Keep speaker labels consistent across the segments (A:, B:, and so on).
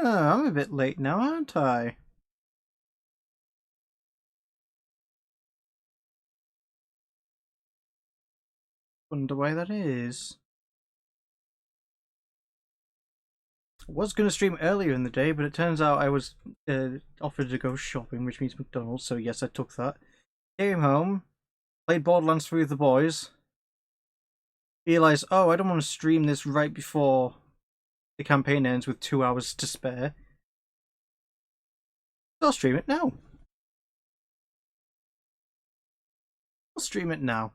A: Oh, I'm a bit late now, aren't I? Wonder why that is. I was going to stream earlier in the day, but it turns out I was offered to go shopping, which means McDonald's, so yes, I took that. Came home, played Borderlands 3 with the boys, realised, oh, I don't want to stream this right before the campaign ends with 2 hours to spare. I'll stream it now. I'll stream it now.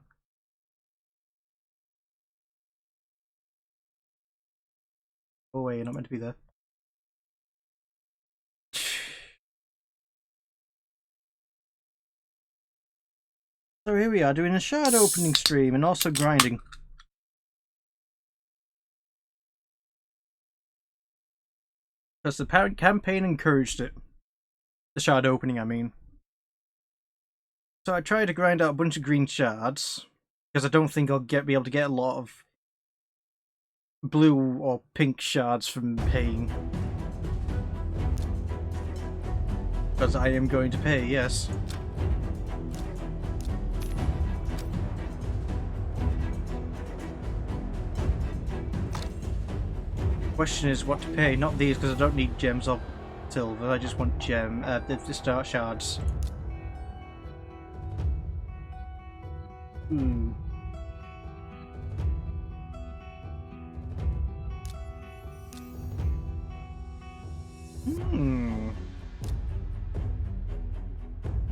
A: Oh wait, you're not meant to be there. So here we are doing a shard opening stream and also grinding. Because the parent campaign encouraged it. The shard opening, I mean. So I tried to grind out a bunch of green shards, because I don't think I'll be able to get a lot of blue or pink shards from paying. Because I am going to pay, yes. Question is what to pay, not these because I don't need gems or silver, I just want the start shards.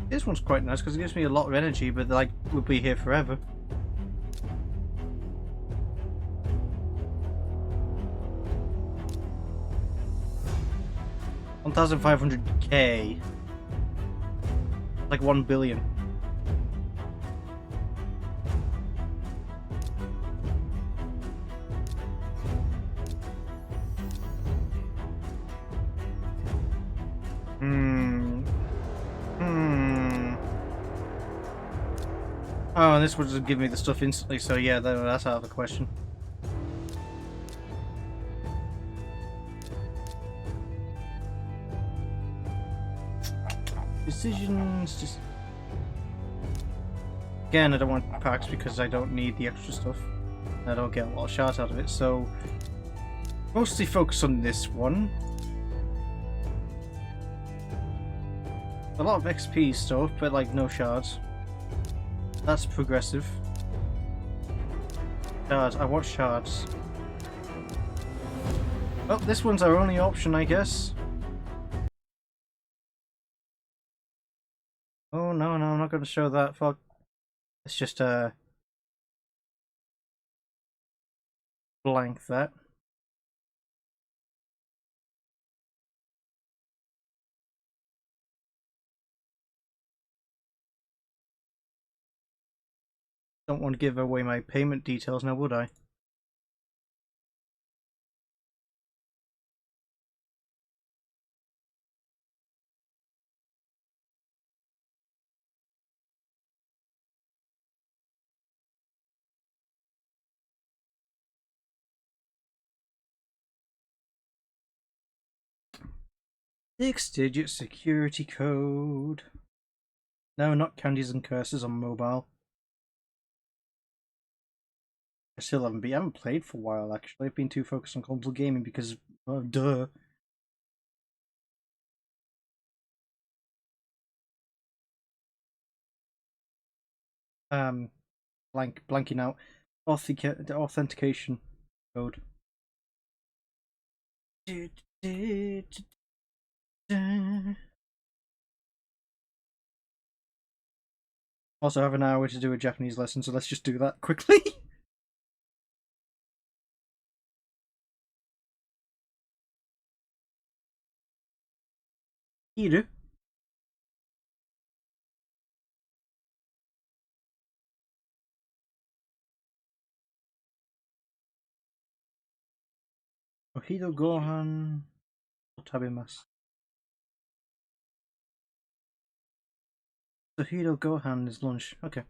A: This one's quite nice because it gives me a lot of energy, but like we'll be here forever. $1,500k. Like 1 billion. Oh, and this would just give me the stuff instantly, so yeah, that's out of the question. Decisions, just... Again, I don't want packs because I don't need the extra stuff. I don't get a lot of shards out of it, so... Mostly focus on this one. A lot of XP stuff, but like no shards. That's progressive. Shards, I want shards. Well, this one's our only option, I guess. Oh no, I'm not going to show that. Fuck. Let's just blank that. Don't want to give away my payment details now, would I? Six-digit security code. No, not candies and curses on mobile. I still haven't played for a while actually. I've been too focused on console gaming because duh. Blanking out. Authentication code. Also have an hour to do a Japanese lesson, so let's just do that quickly. Hiru. Ohido Gohan Tabemasu. Ohido Gohan is lunch. Okay.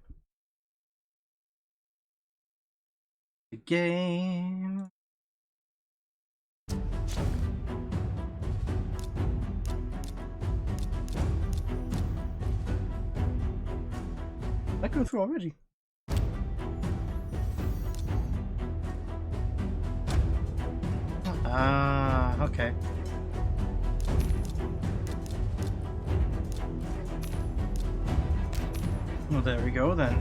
A: The game. that go through already? Ah, okay. Well, there we go then.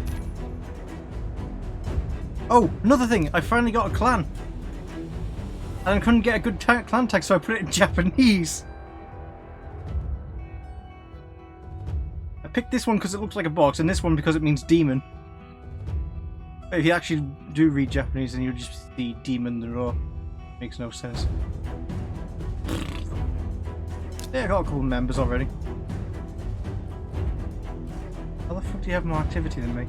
A: Oh, another thing! I finally got a clan! And I couldn't get a good clan tag, so I put it in Japanese! I picked this one because it looks like a box, and this one because it means demon. But if you actually do read Japanese, then you'll just see demon the raw. Makes no sense. Yeah, I got a couple of members already. How the fuck do you have more activity than me?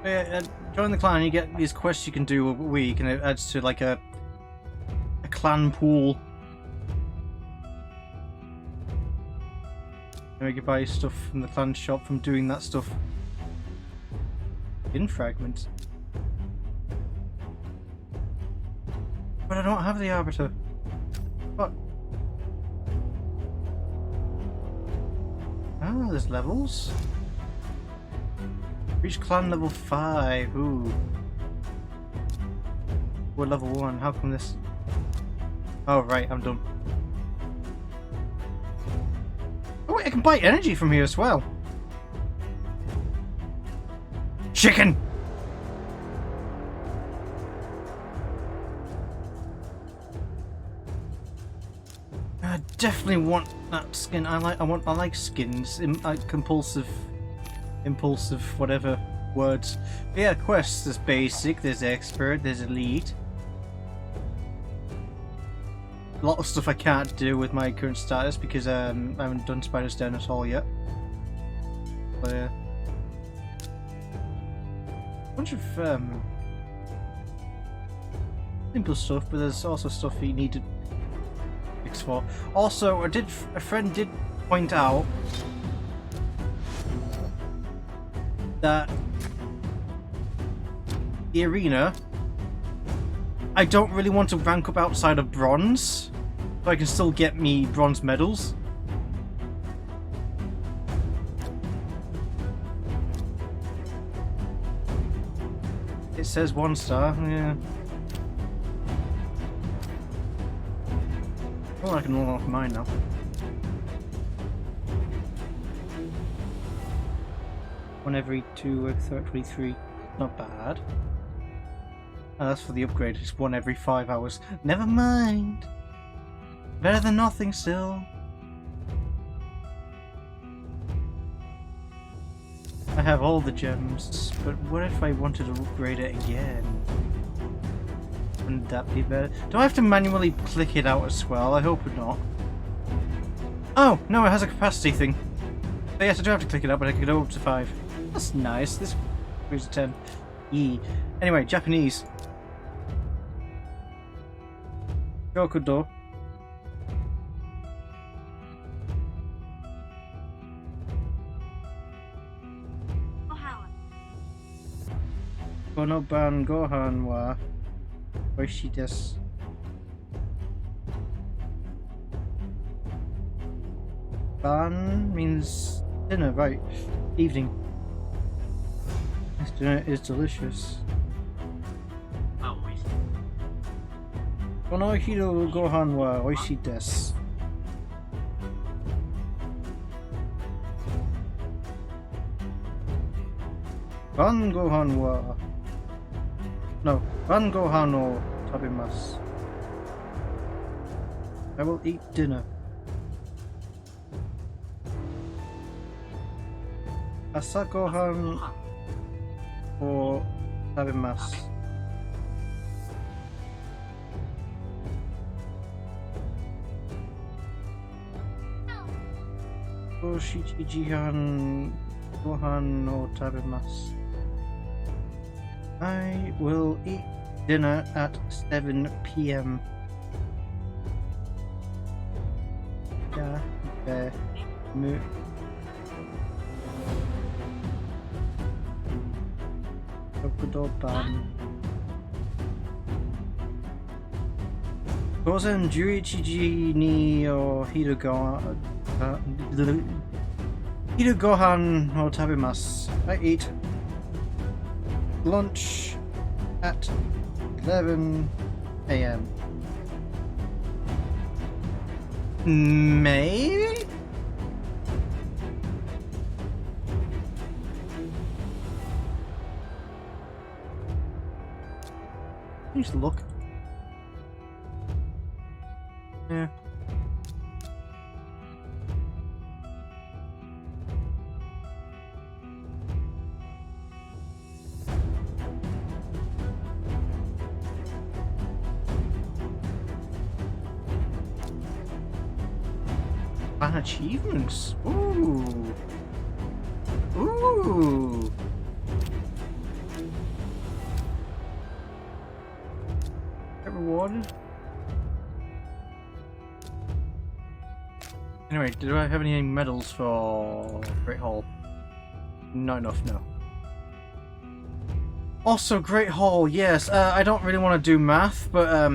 A: Yeah, join the clan, you get these quests you can do a week, and it adds to like a clan pool. And you can buy stuff from the clan shop from doing that stuff. In fragments. But I don't have the arbiter. What? Oh, there's levels. Reach clan level 5. Ooh. We're level 1. How come this? Oh, right. I'm done. Oh, wait. I can buy energy from here as well. Chicken! I definitely want that skin. I like skins. Compulsive, whatever words. But yeah, quests. There's basic. There's expert. There's elite. A lot of stuff I can't do with my current status because I haven't done Spider's Den at all yet. But yeah. A bunch of simple stuff, but there's also stuff you need to fix for. Also, a friend did point out that the arena, I don't really want to rank up outside of bronze, so I can still get me bronze medals. It says 1 star, yeah. Oh, I can unlock mine now. One every 2 or 33. Not bad. Oh, that's for the upgrade. It's 1 every 5 hours. Never mind. Better than nothing still. I have all the gems, but what if I wanted to upgrade it again? Wouldn't that be better? Do I have to manually click it out as well? I hope not. Oh, no, it has a capacity thing. So yes, I do have to click it out, but I can go up to 5. That's nice. This is a 10. E. Anyway, Japanese. Shokudo. Konoban gohan wa oishii desu. Ban means dinner, right? Evening. This dinner is delicious. Kono hiro gohan wa oishii desu. Ban gohan wa... No, ban gohan o tabemasu. I will eat dinner. Asa gohan o tabemasu. Shichijihan gohan o tabemasu. I will eat dinner at 7 p.m. Yeah, mu. Shokudo ban. Gozen Juriichi ni o Hirugohan o tabimasu. I eat lunch at 11 a.m. Maybe? Just look. Yeah. Fan achievements. Ooh. Ooh. Get rewarded. Anyway, do I have any medals for Great Hall? Not enough, no. Also, Great Hall, yes. I don't really want to do math, but I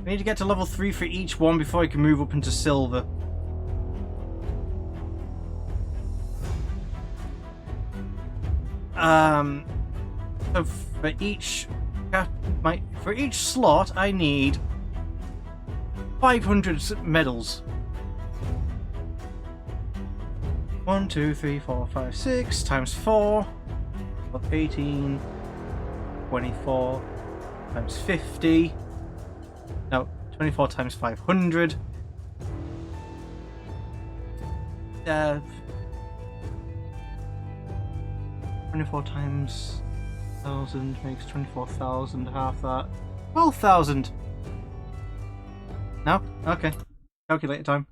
A: need to get to level 3 for each one before I can move up into silver. So for each slot, I need 500 medals. 1, 2, 3, 4, 5, 6 times 4, 18, 24 times 50. No, 24 times 500. 24 times 1,000 makes 24,000, half that. 12,000! No? Okay. Calculator time.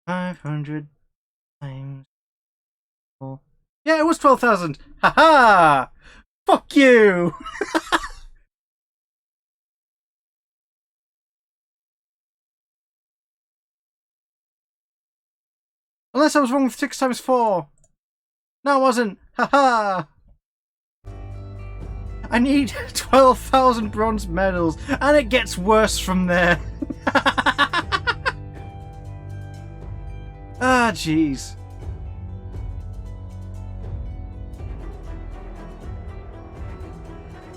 A: 500 times 4. Yeah, it was 12,000! Haha! Fuck you! Unless I was wrong with 6 times 4. No, I wasn't. Haha! I need 12,000 bronze medals, and it gets worse from there. Ah, jeez.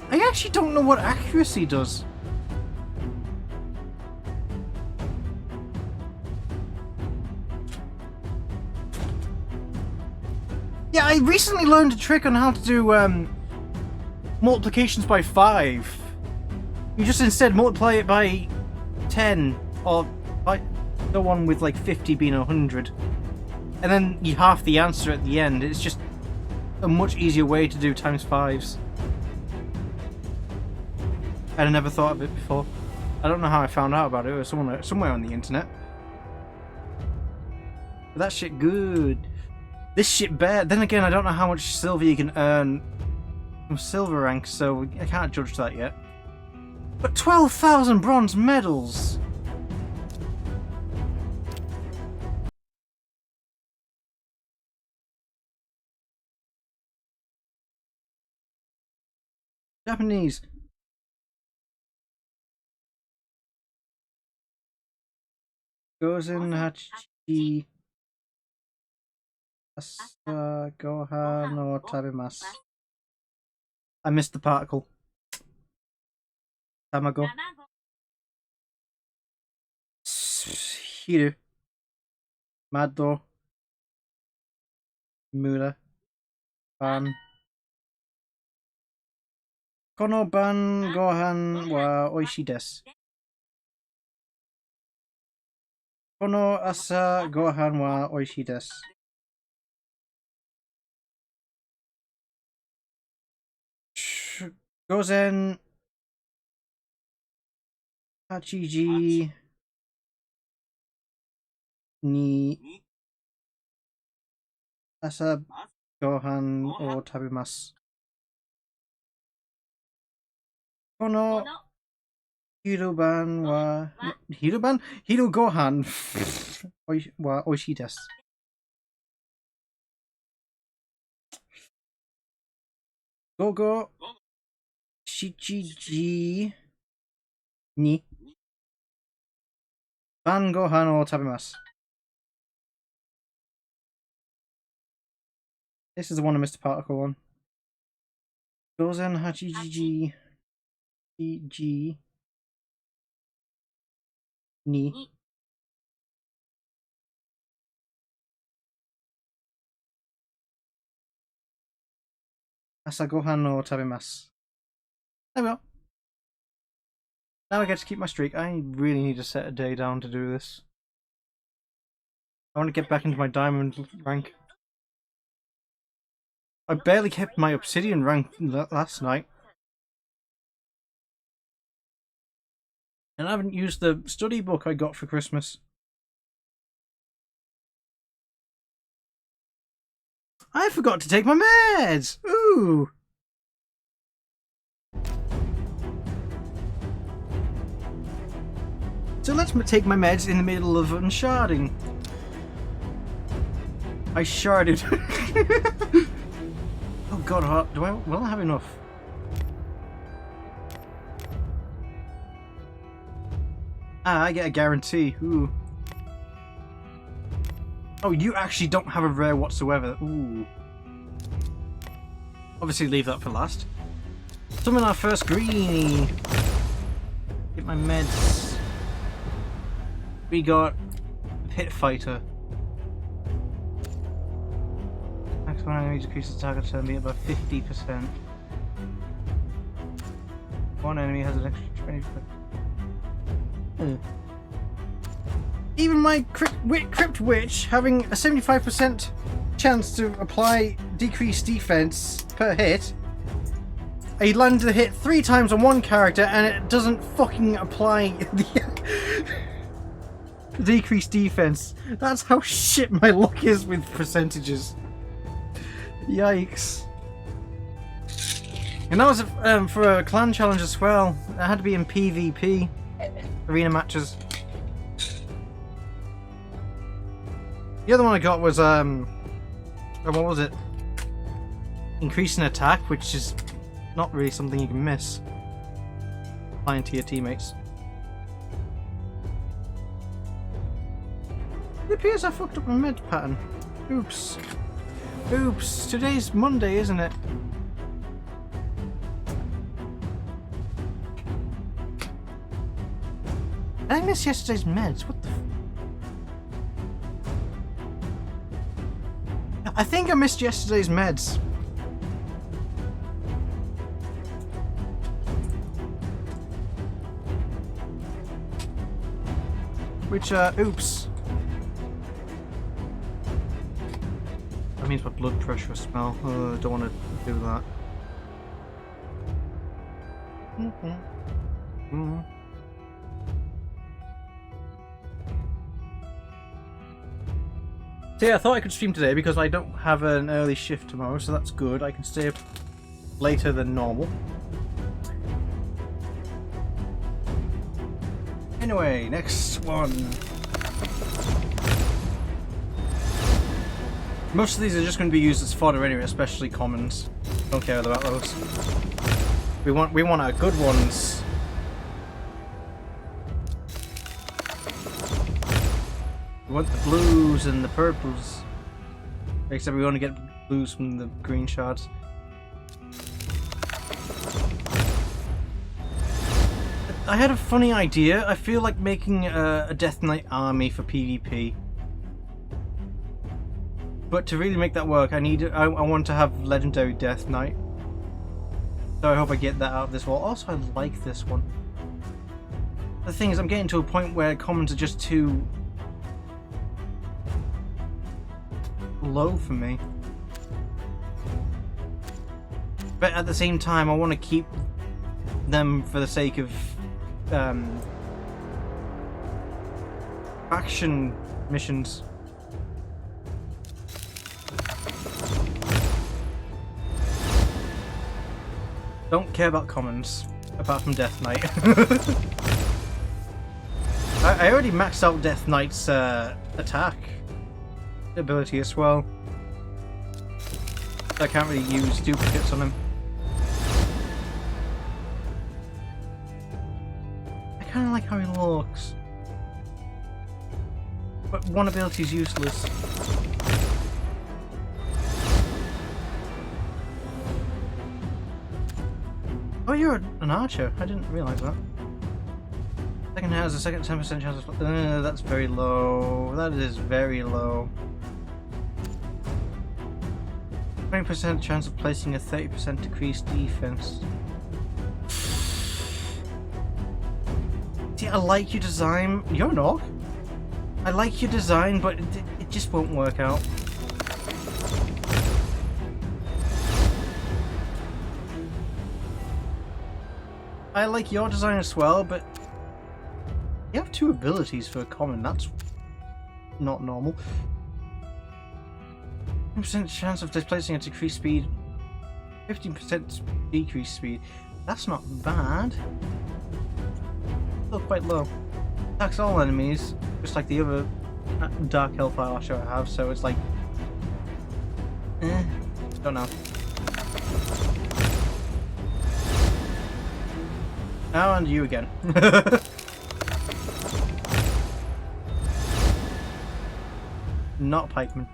A: I actually don't know what accuracy does. Yeah, I recently learned a trick on how to do multiplications by 5. You just instead multiply it by 10, or by the one with like 50 being 100. And then you half the answer at the end. It's just a much easier way to do times 5s. I'd never thought of it before. I don't know how I found out about it. It was somewhere on the internet. But that shit good. This shit bad. Then again, I don't know how much silver you can earn from silver rank, so I can't judge that yet. But 12,000 bronze medals! Japanese. Gozen Hachi Asa Goha no Tabimasu. I missed the particle. Tamago. Hiru. Mado. Mura. Ban. Kono ban gohan wa oishii desu. Kono asa gohan wa oishii desu. Gozen Hachiji ni asa gohan o tabimasu. Kono hiruban wa hiru gohan wa oishii desu. Gogo Shichiji ni Ban Gohan o Tabemasu. This is the one I missed the particle on. Gozen Hachiji G ni Asagohan no Tabemasu. There we go. Now I get to keep my streak. I really need to set a day down to do this. I want to get back into my diamond rank. I barely kept my obsidian rank last night. And I haven't used the study book I got for Christmas. I forgot to take my meds! Ooh! So let's take my meds in the middle of unsharding. I sharded. Oh god, will I have enough? Ah, I get a guarantee. Ooh. Oh, you actually don't have a rare whatsoever. Ooh. Obviously leave that for last. Summon our first greenie. Get my meds. We got Pit Fighter. Max one enemy decreases target turn beat by 50%. One enemy has an extra 20%. Even my Crypt Witch having a 75% chance to apply decreased defense per hit. I landed the hit 3 times on one character and it doesn't fucking apply the decreased defense. That's how shit my luck is with percentages. Yikes. And that was for a clan challenge as well. It had to be in PvP arena matches. The other one I got was what was it? Increasing attack, which is not really something you can miss. Applying to your teammates. It appears I fucked up my med pattern. Oops. Oops. Today's Monday, isn't it? I missed yesterday's meds. What the I think I missed yesterday's meds. Which, oops. That means my blood pressure smell. I don't want to do that. So yeah, I thought I could stream today because I don't have an early shift tomorrow, so that's good. I can stay up later than normal. Anyway, next one. Most of these are just going to be used as fodder anyway, especially commons. Don't care about those. We want our good ones. We want the blues and the purples. Except we want to get blues from the green shards. I had a funny idea. I feel like making a Death Knight army for PvP. But to really make that work, I want to have Legendary Death Knight. So I hope I get that out of this wall. Also, I like this one. The thing is, I'm getting to a point where commons are just too low for me. But at the same time, I want to keep them for the sake of faction missions. Don't care about commons, apart from Death Knight. I already maxed out Death Knight's attack ability as well. I can't really use duplicates on him. kind of like how he looks. But one ability is useless. Oh, you're an archer. I didn't realise that. Second has a second 10% chance of... that's very low. That is very low. 20% chance of placing a 30% decreased defense. See, I like your design. You're an orc. I like your design, but it just won't work out. I like your design as well, but you have 2 abilities for a common. That's not normal. 10% chance of displacing a decreased speed. 15% decreased speed. That's not bad. Still quite low. Attacks all enemies, just like the other Dark Hellfire Archer I have, so it's like... don't know. Oh, and you again. Not pikeman.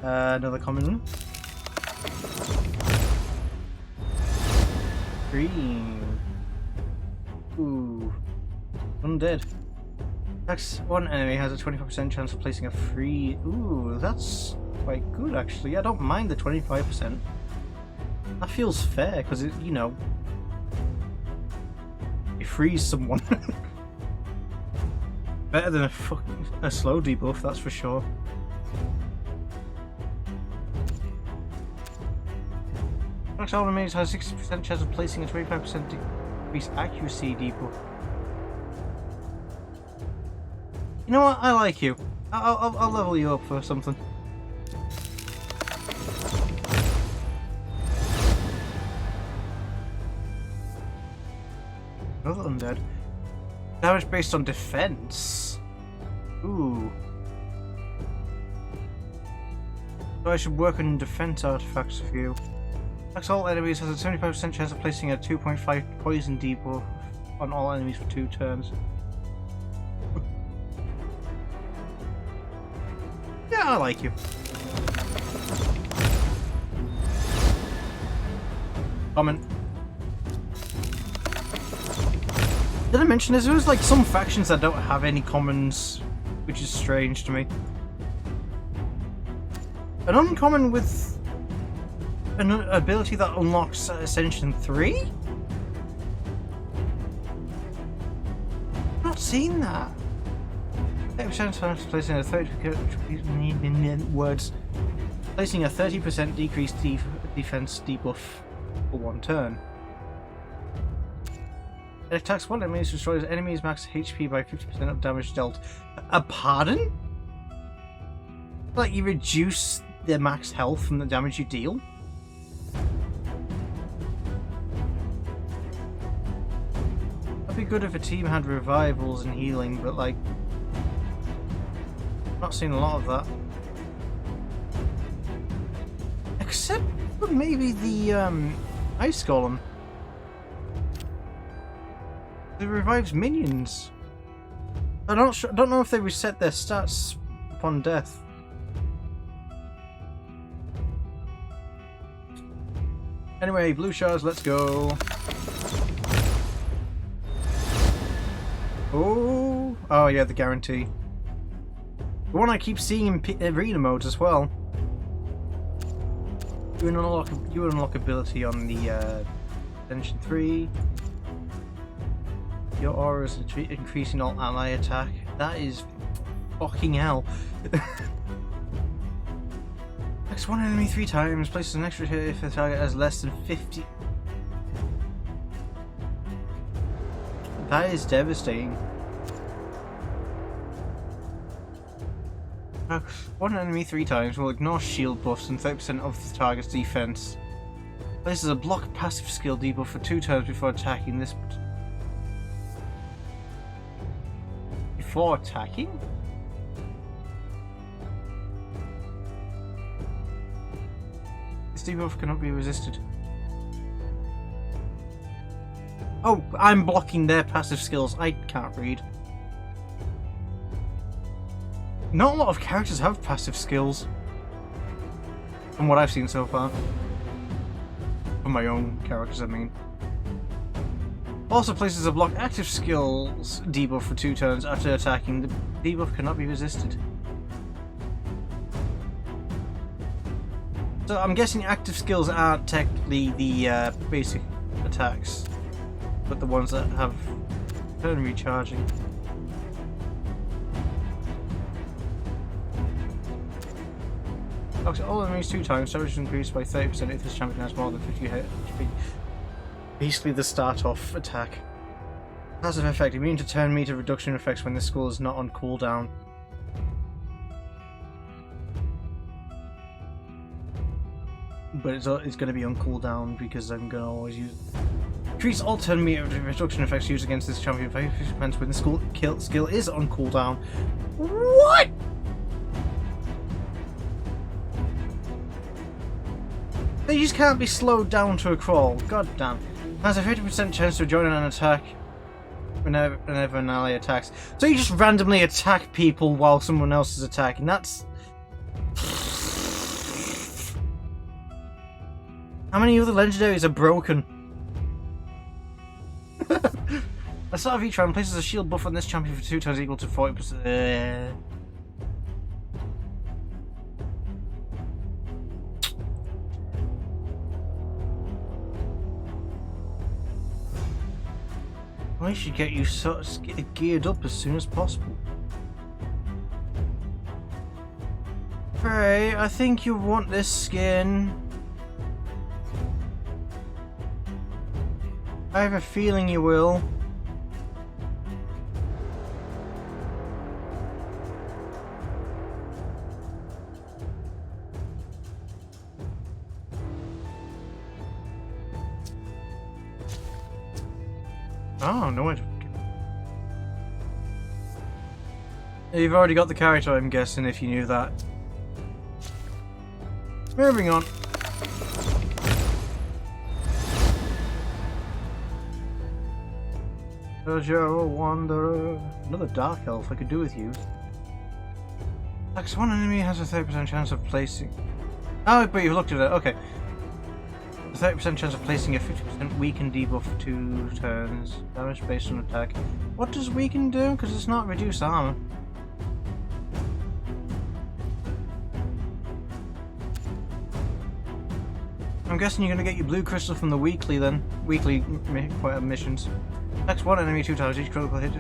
A: Another common one. Green. Ooh. Undead. Attacks one enemy has a 25% chance of placing a free... Ooh, that's quite good actually. I don't mind the 25%. That feels fair because it, you know, it frees someone. Better than a slow debuff, that's for sure. Attacks all enemies has a 60% chance of placing a 25% decreased accuracy debuff. You know what? I like you. I'll level you up for something. Another undead. Damage based on defense. Ooh. So I should work on defense artifacts for you. Attacks all enemies has a 75% chance of placing a 2.5 poison debuff on all enemies for 2 turns. Yeah, I like you. Comment. Did I mention this? There's like some factions that don't have any commons, which is strange to me. An uncommon with an ability that unlocks Ascension 3? Not seen that. 30% chance of placing a 30% words. Placing a 30% decreased defense debuff for 1 turn. It attacks one enemy, destroys enemy's max HP by 50% of damage dealt. A pardon? Like you reduce their max health from the damage you deal? That'd be good if a team had revivals and healing, but like... not seen a lot of that. Except for maybe the Ice Golem. It revives minions. I don't know if they reset their stats upon death. Anyway, blue shards, let's go. Oh yeah, the guarantee. The one I keep seeing in arena modes as well. You unlock ability on the Ascension 3. Your aura is increasing all ally attack. That is fucking hell. Attacks one enemy 3 times. Places an extra hit if the target has less than 50. That is devastating. One enemy 3 times will ignore shield buffs and 30% of the target's defense. Places a block passive skill debuff for 2 turns before attacking this. Before attacking? This debuff cannot be resisted. Oh, I'm blocking their passive skills. I can't read. Not a lot of characters have passive skills. From what I've seen so far. From my own characters, I mean. Also places a block active skills debuff for 2 turns after attacking. The debuff cannot be resisted. So I'm guessing active skills aren't technically the basic attacks, but the ones that have turn recharging. Knocks all enemies 2 times, damage is increased by 30% if this champion has more than 50 HP. Basically the start off attack. Passive effect, immune to turn meter reduction effects when this skill is not on cooldown. But it's going to be on cooldown because I'm going to always use it. Increase all turn meter reduction effects used against this champion by 50% when the skill is on cooldown. What?! They just can't be slowed down to a crawl. God damn. Has a 50% chance to join an attack whenever an ally attacks. So you just randomly attack people while someone else is attacking. That's... How many other legendaries are broken? A start of each round places a shield buff on this champion for 2 turns equal to 40%. I should get you geared up as soon as possible. Right, I think you want this skin. I have a feeling you will. Oh, no one. You've already got the character, I'm guessing, if you knew that. Moving on. Joe Wanderer. Another Dark Elf I could do with you. Attacks one enemy has a 30% chance of placing... Oh, but you've looked at it, okay. A 30% chance of placing a 50% weaken debuff for 2 turns. Damage based on attack. What does weaken do? Because it's not reduce armor. I'm guessing you're going to get your blue crystal from the weekly then. Weekly missions. Attacks one enemy 2 times. Each critical hit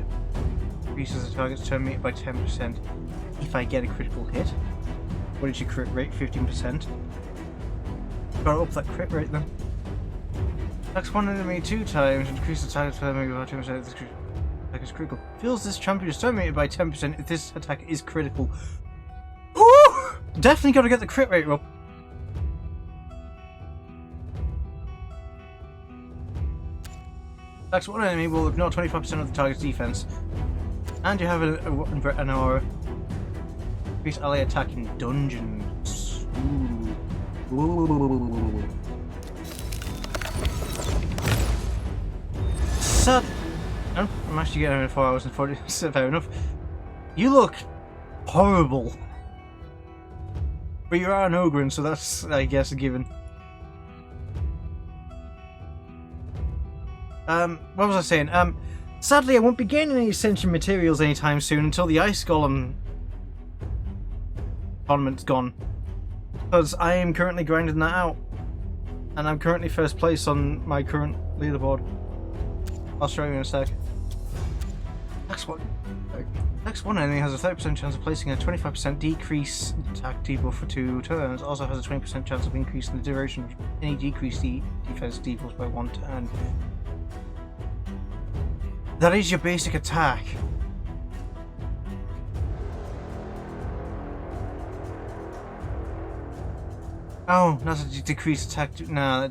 A: increases the target's turn meter by 10%. If I get a critical hit. What is your crit rate? 15%. Gotta up that crit rate then. Attacks one enemy 2 times. Increases the target's turn meter by 10% if this attack is critical. Fills this champion's turn meter by 10% if this attack is critical. Woo! Definitely gotta get the crit rate up. Attacks one enemy will ignore 25% of the target's defense. And you have an aura. Increase ally attack in dungeons. Ooh. Sad. Oh, I'm actually getting 4 hours and 40. Fair enough. You look horrible. But you are an ogre, so that's, I guess, a given. What was I saying? Sadly I won't be gaining any Ascension materials anytime soon until the Ice Golem tournament's gone. Because I am currently grinding that out. And I'm currently first place on my current leaderboard. I'll show you in a sec. Next one enemy has a 30% chance of placing a 25% decrease attack debuff for 2 turns. Also has a 20% chance of increasing the duration of any decreased defense debuffs by 1 turn. That is your basic attack. Oh, that's a decreased attack. No.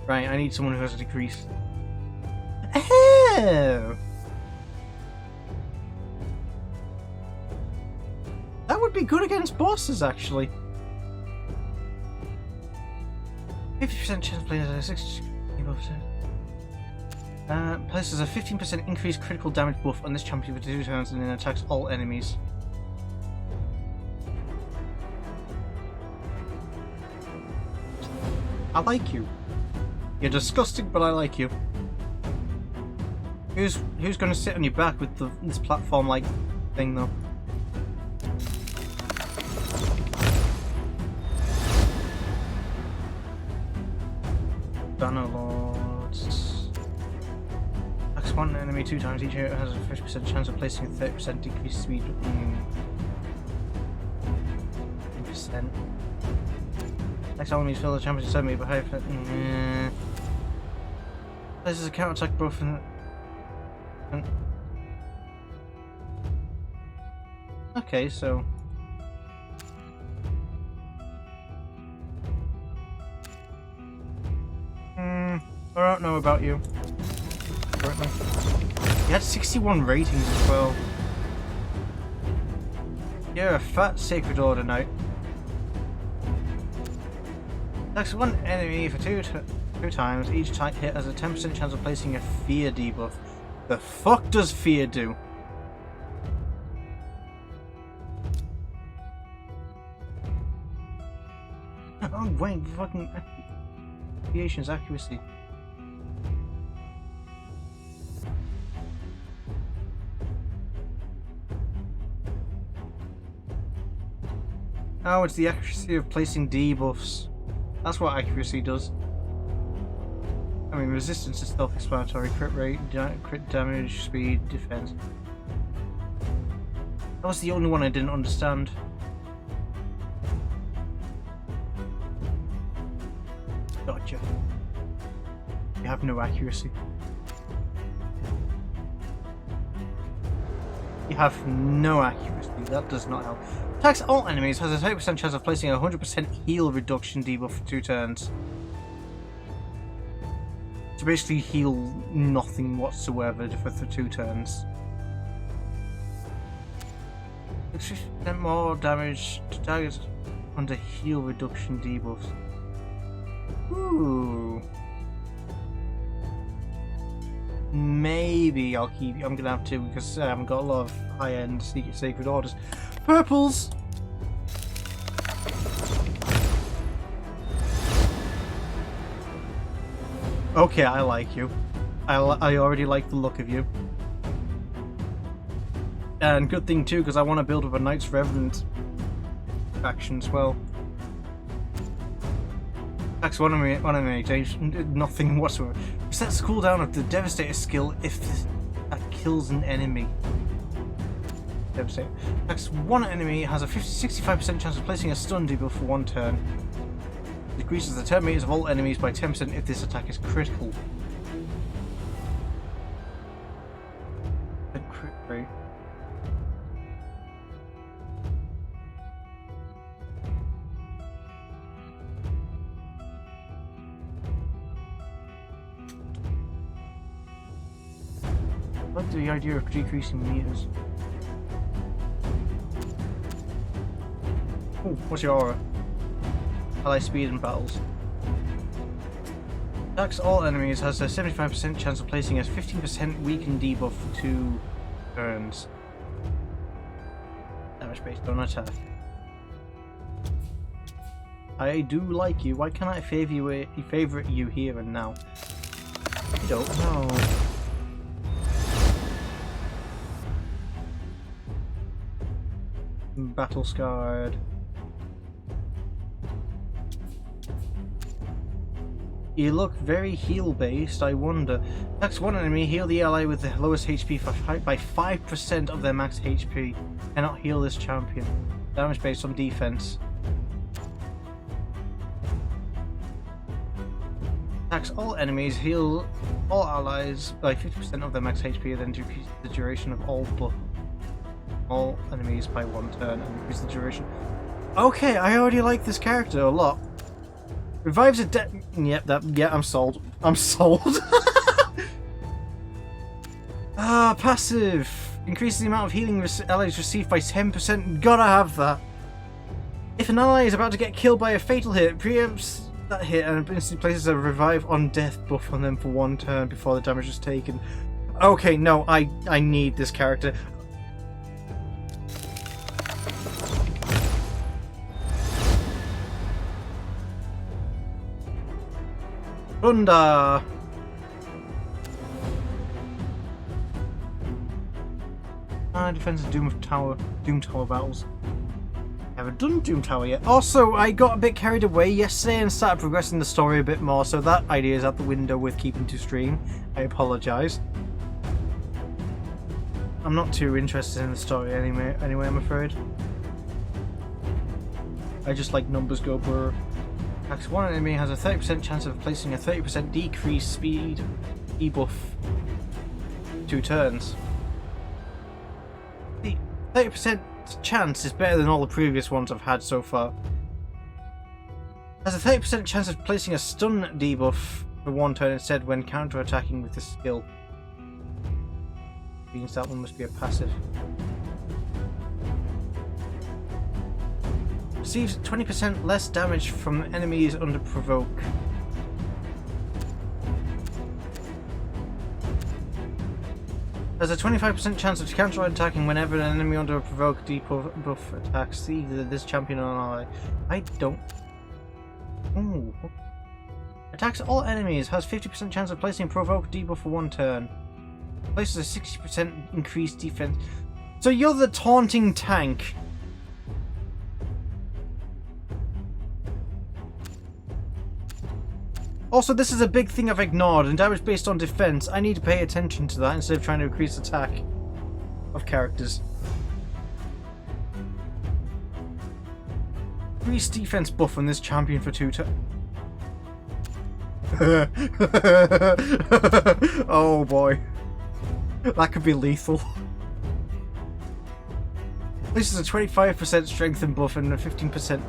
A: Right, I need someone who has a decrease. Oh! That would be good against bosses, actually. 50% chance of playing as a 60%. Places a 15% increased critical damage buff on this champion for 2 turns and then attacks all enemies. I like you. You're disgusting, but I like you. Who's going to sit on your back with this platform-like thing, though? Bannerlords. Attacks one enemy 2 times each hit, has a 50% chance of placing a 30% decreased speed. 10%. Next enemies fill the champion 70 but high. This is a counter-attack buff and okay, so I don't know about you. You had 61 ratings as well. You're a fat Sacred Order Knight. Attacks one enemy for two times. Each type hit has a 10% chance of placing a fear debuff. The fuck does fear do? Oh wait, fucking creation's accuracy. Oh, it's the accuracy of placing debuffs. That's what accuracy does. I mean, resistance is self-explanatory. Crit rate, crit damage, speed, defense. That was the only one I didn't understand. Gotcha. You have no accuracy. You have no accuracy. That does not help. Attacks all enemies, has a 30% chance of placing a 100% heal reduction debuff for 2 turns. To basically heal nothing whatsoever for 2 turns. 60% more damage to targets under heal reduction debuffs. Ooh. Maybe I'll keep. I'm gonna have to because I haven't got a lot of high-end sacred orders. Purples. Okay, I like you. I already like the look of you. And good thing too, because I want to build up a Knights Revenant faction as well. Attacks one enemy, nothing whatsoever. Resets the cooldown of the Devastator skill if that kills an enemy. Devastator. Attacks one enemy, has a 65% chance of placing a stun debuff for 1 turn. Decreases the turn meters of all enemies by 10% if this attack is critical. The crit rate. I like the idea of decreasing meters. Oh, what's your aura? Ally speed in battles. Attacks all enemies, has a 75% chance of placing a 15% weakened debuff for 2 turns. Damage based on attack. I do like you. Why can't I favorite you here and now? I don't know. Battle scarred. You look very heal based, I wonder. Attacks one enemy, heal the ally with the lowest HP by 5% of their max HP. Cannot heal this champion. Damage based on defense. Attacks all enemies, heal all allies by 50% of their max HP, then decrease the duration of all enemies by 1 turn and increase the duration. Okay, I already like this character a lot. Revives a Yep, yeah, I'm sold. I'm sold. Passive. Increases the amount of healing allies received by 10%. Gotta have that. If an ally is about to get killed by a fatal hit, preempts that hit and instantly places a revive on death buff on them for 1 turn before the damage is taken. Okay, no, I need this character. Thunder! Defense of Doom Tower battles. I haven't done Doom Tower yet. Also, I got a bit carried away yesterday and started progressing the story a bit more, so that idea is out the window with keeping to stream. I apologise. I'm not too interested in the story anyway, I'm afraid. I just like numbers go brr. Attacks one enemy has a 30% chance of placing a 30% decreased speed debuff 2 turns. The 30% chance is better than all the previous ones I've had so far. Has a 30% chance of placing a stun debuff for 1 turn instead when counter-attacking with this skill. Means that one must be a passive. Receives 20% less damage from enemies under provoke. There's a 25% chance of counter-attacking whenever an enemy under a provoke debuff attacks either this champion or an ally. I don't... Ooh. Attacks all enemies, has 50% chance of placing provoke debuff for 1 turn. Places a 60% increased defense. So you're the taunting tank. Also, this is a big thing I've ignored. In damage based on defense, I need to pay attention to that instead of trying to increase attack of characters. Increase defense buff on this champion for 2 turns. Oh boy. That could be lethal. This is a 25% strengthen buff and a 15%.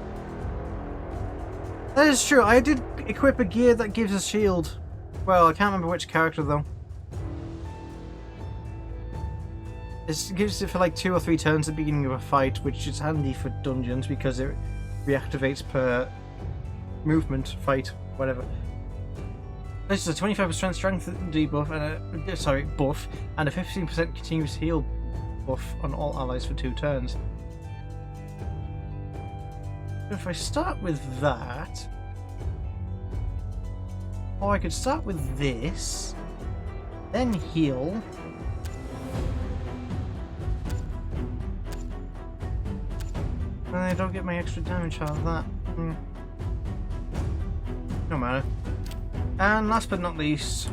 A: That is true, I did equip a gear that gives a shield. Well, I can't remember which character though. It gives it for like 2 or 3 turns at the beginning of a fight, which is handy for dungeons because it reactivates per movement, fight, whatever. This is a 25% strength debuff and a buff and a 15% continuous heal buff on all allies for 2 turns. If I start with that, or I could start with this, then heal, and I don't get my extra damage out of that. No matter. And last but not least,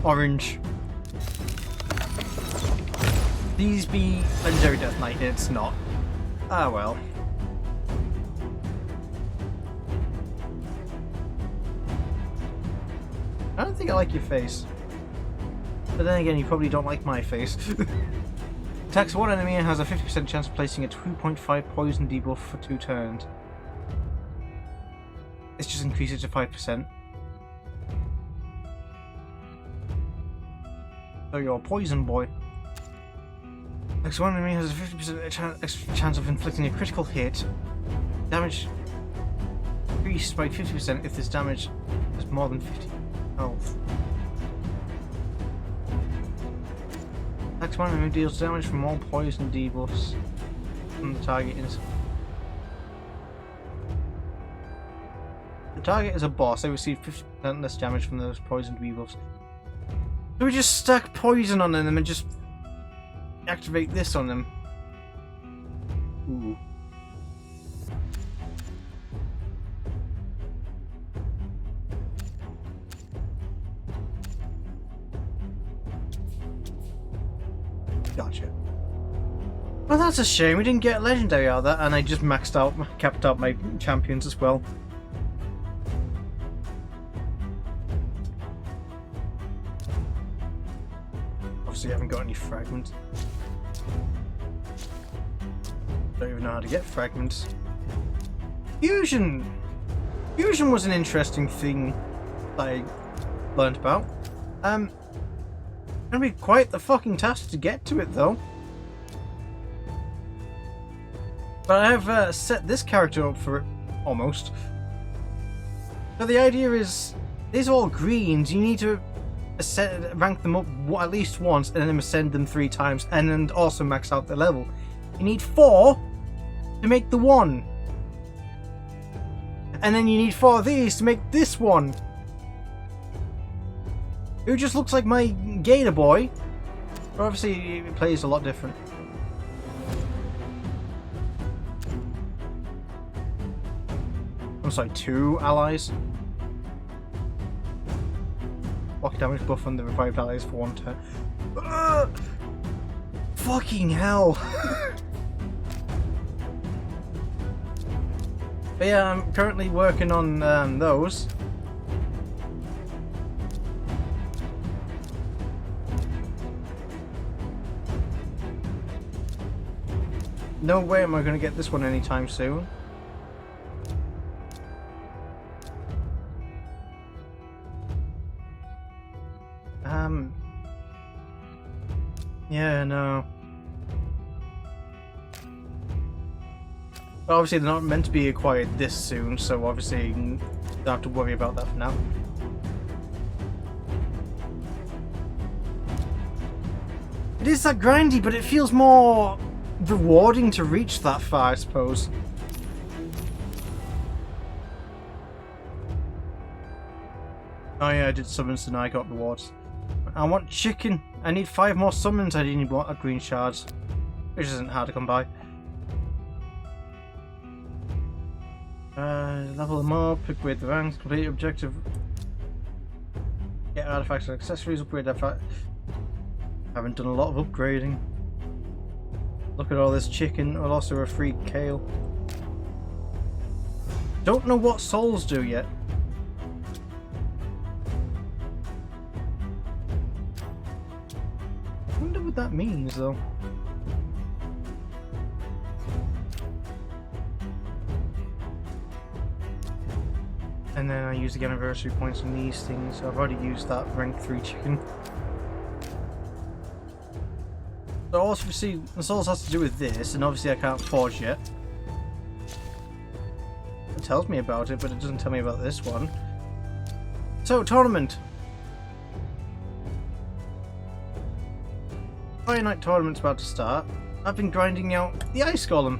A: orange. These be Legendary Death Knight, it's not. Ah well. I don't think I like your face. But then again, you probably don't like my face. Attacks one enemy and has a 50% chance of placing a 2.5 poison debuff for 2 turns. This just increases to 5%. So you're a poison boy. Attacks one enemy has a 50% extra chance of inflicting a critical hit. Damage increased by 50% if this damage is more than 50 health. Attacks one enemy deals damage from all poison debuffs from the target is. The target is a boss, they receive 50% less damage from those poison debuffs. So we just stack poison on them and just activate this on them. Ooh. Gotcha. Well, that's a shame. We didn't get a legendary out of that, and I just capped out my champions as well. Obviously, I haven't got any fragments. Don't even know how to get fragments. Fusion! Fusion was an interesting thing that I learned about. It's gonna be quite the fucking task to get to it, though. But I have set this character up for it, almost. So the idea is, these are all greens. You need to rank them up at least once, and then ascend them 3 times, and then also max out the level. You need 4 to make the 1. And then you need 4 of these to make this one. Who just looks like my gator boy. But obviously it plays a lot different. I'm sorry, 2 allies. Block damage buff on the revived allies for 1 turn. Fucking hell! But yeah, I'm currently working on those. No way am I going to get this one anytime soon. Yeah, no. But obviously they're not meant to be acquired this soon, so obviously you don't have to worry about that for now. It is that grindy, but it feels more rewarding to reach that far, I suppose. Oh yeah, I did summons and I got rewards. I want chicken. I need 5 more summons. I didn't want green shards, which isn't hard to come by. Level them up, upgrade the ranks, complete objective, get artifacts and accessories, upgrade artifacts. Haven't done a lot of upgrading. Look at all this chicken, and also a free kale. Don't know what souls do yet. I wonder what that means though. And then I use the anniversary points on these things. So I've already used that rank 3 chicken. So obviously the souls has to do with this, and obviously I can't forge yet. It tells me about it, but it doesn't tell me about this one. So, tournament! Fire Night tournament's about to start. I've been grinding out the Ice Golem,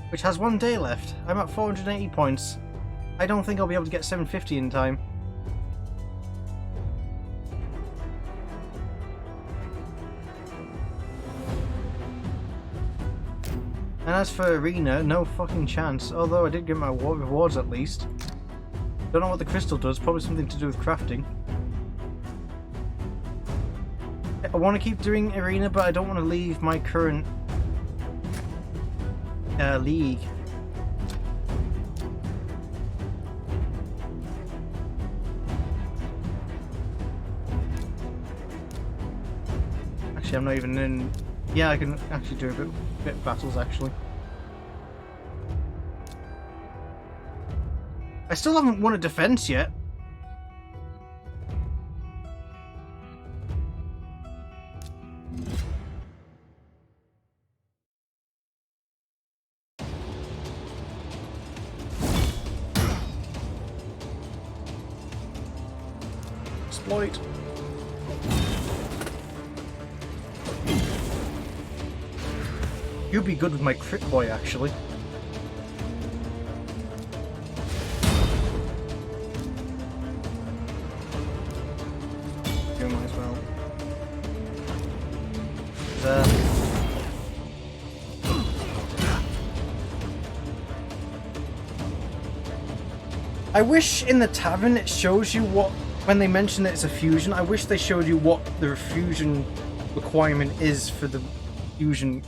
A: which has 1 day left. I'm at 480 points. I don't think I'll be able to get 750 in time. And as for Arena, no fucking chance. Although I did get my rewards at least. Don't know what the crystal does, probably something to do with crafting. I want to keep doing Arena, but I don't want to leave my current league. Actually, I'm not even in. Yeah, I can actually do a bit of battles actually. I still haven't won a defense yet. Exploit. You'd be good with my crit boy, actually. You might as well. I wish in the tavern it shows you what, when they mention that it's a fusion, I wish they showed you what the fusion requirement is for the fusion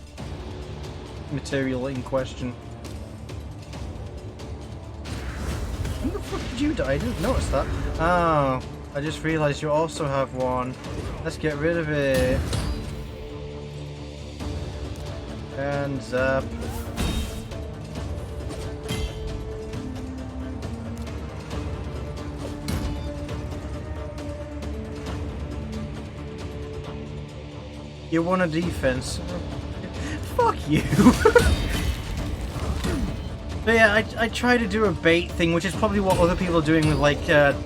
A: material in question. When the fuck did you die? I didn't notice that. Oh, I just realised you also have one. Let's get rid of it. And zap. You want a defense. Fuck you! But yeah, I try to do a bait thing, which is probably what other people are doing with like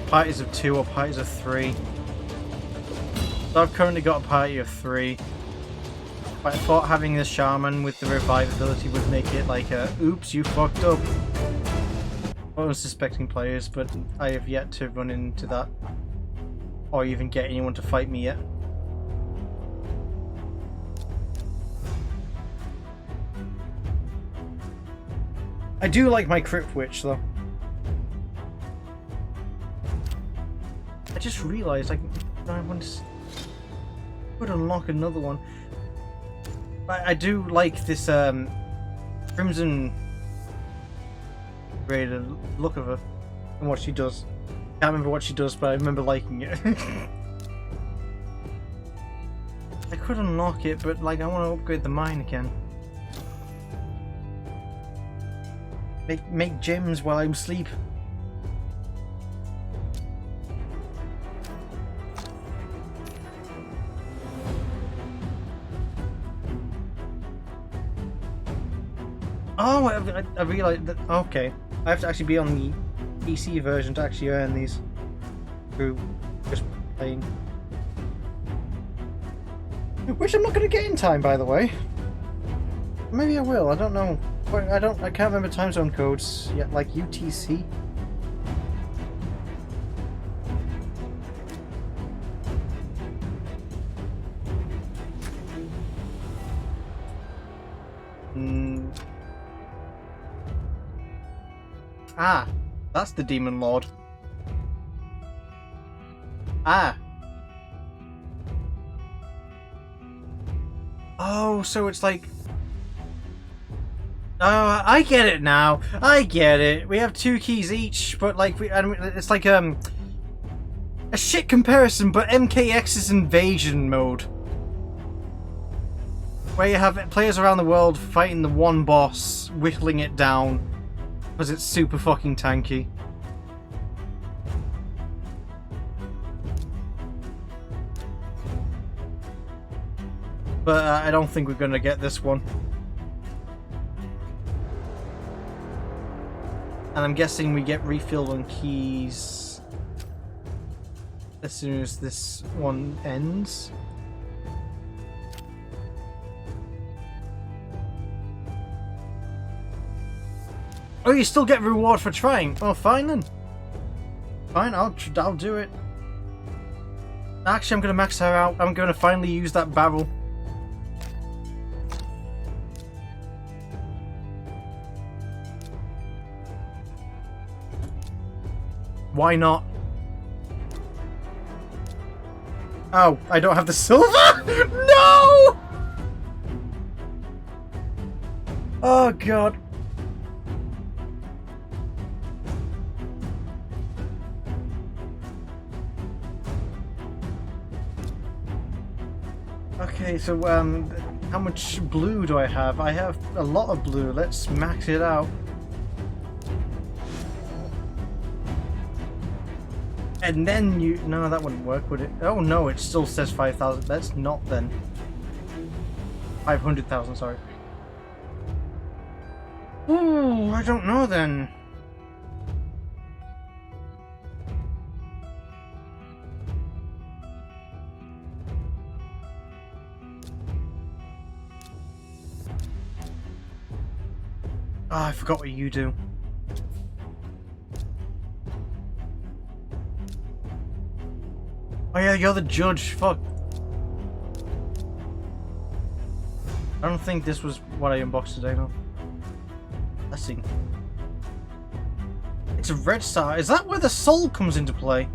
A: parties of 2 or parties of 3. So I've currently got a party of 3. But I thought having the shaman with the revive ability would make it like a oops, you fucked up. I was suspecting players, but I have yet to run into that. Or even get anyone to fight me yet. I do like my Crypt Witch though. I just realised I could unlock another one. I do like this Crimson Raider look of her and what she does. Can't remember what she does, but I remember liking it. I could unlock it, but like I want to upgrade the mine again. Make gems while I'm asleep. Oh, I realised that. Okay, I have to actually be on the PC version to actually earn these through just playing. Which I'm not going to get in time, by the way. Maybe I will. I don't know. I can't remember time zone codes yet. Like UTC. Ah, that's the Demon Lord. Ah. Oh, so it's like... Oh, I get it now. I get it. We have 2 keys each, but like it's like a shit comparison, but MKX's invasion mode, where you have players around the world fighting the one boss, whittling it down, because it's super fucking tanky. But I don't think we're gonna get this one. And I'm guessing we get refilled on keys as soon as this one ends. Oh, you still get reward for trying. Oh, fine then. Fine, I'll do it. Actually, I'm gonna max her out. I'm gonna finally use that barrel. Why not? Oh, I don't have the silver? No! Oh, God. Okay, so, how much blue do I have? I have a lot of blue. Let's max it out. And then you... No, that wouldn't work, would it? Oh, no, it still says 5,000. That's not then. 500,000, sorry. Ooh, I don't know then. Ah, I forgot what you do. Oh yeah, you're the judge. Fuck. I don't think this was what I unboxed today, no. Let's see. It's a red star. Is that where the soul comes into play?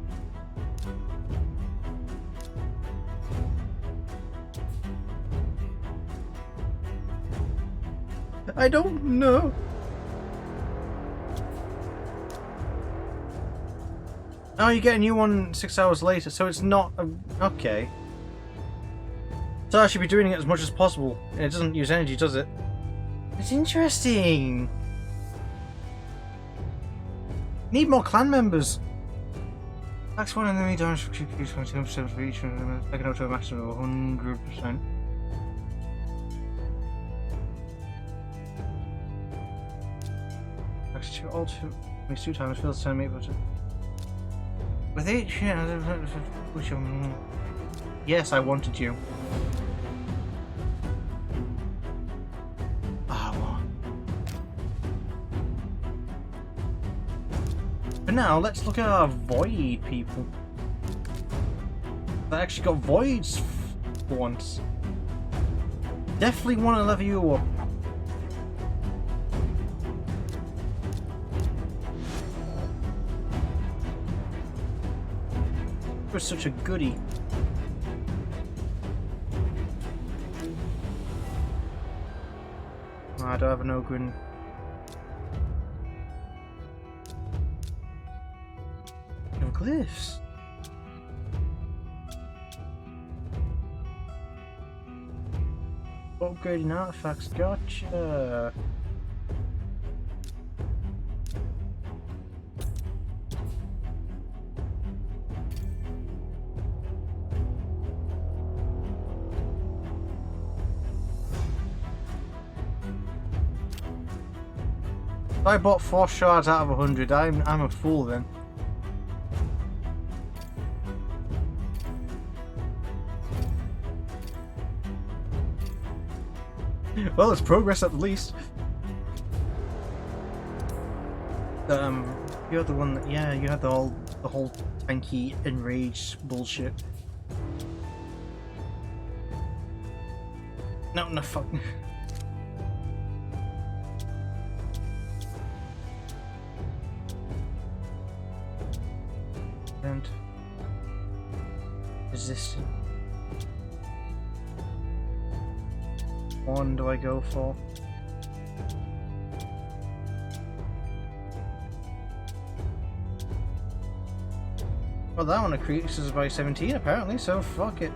A: I don't know. Oh, you get a new one 6 hours later, so it's not a... Okay. So I should be doing it as much as possible. And it doesn't use energy, does it? It's interesting. Need more clan members. Max one enemy damage for 2% for each, taken up to a maximum of 100%. attacks to alter makes 2 times, fails 10 me, but with each yes, I wanted you. Ah, well. But now let's look at our void people. They actually got voids for once. Definitely want to level you up. You're such a goodie. I don't have an ogre. No glyphs. Upgrading artifacts, gotcha. If I bought 4 shards out of 100, I'm a fool then. Well, it's progress at the least. You had the one that, yeah, you had the whole tanky enraged bullshit. No, fuck. And resistant. One do I go for? Well, that one increases by 17 apparently, so fuck it.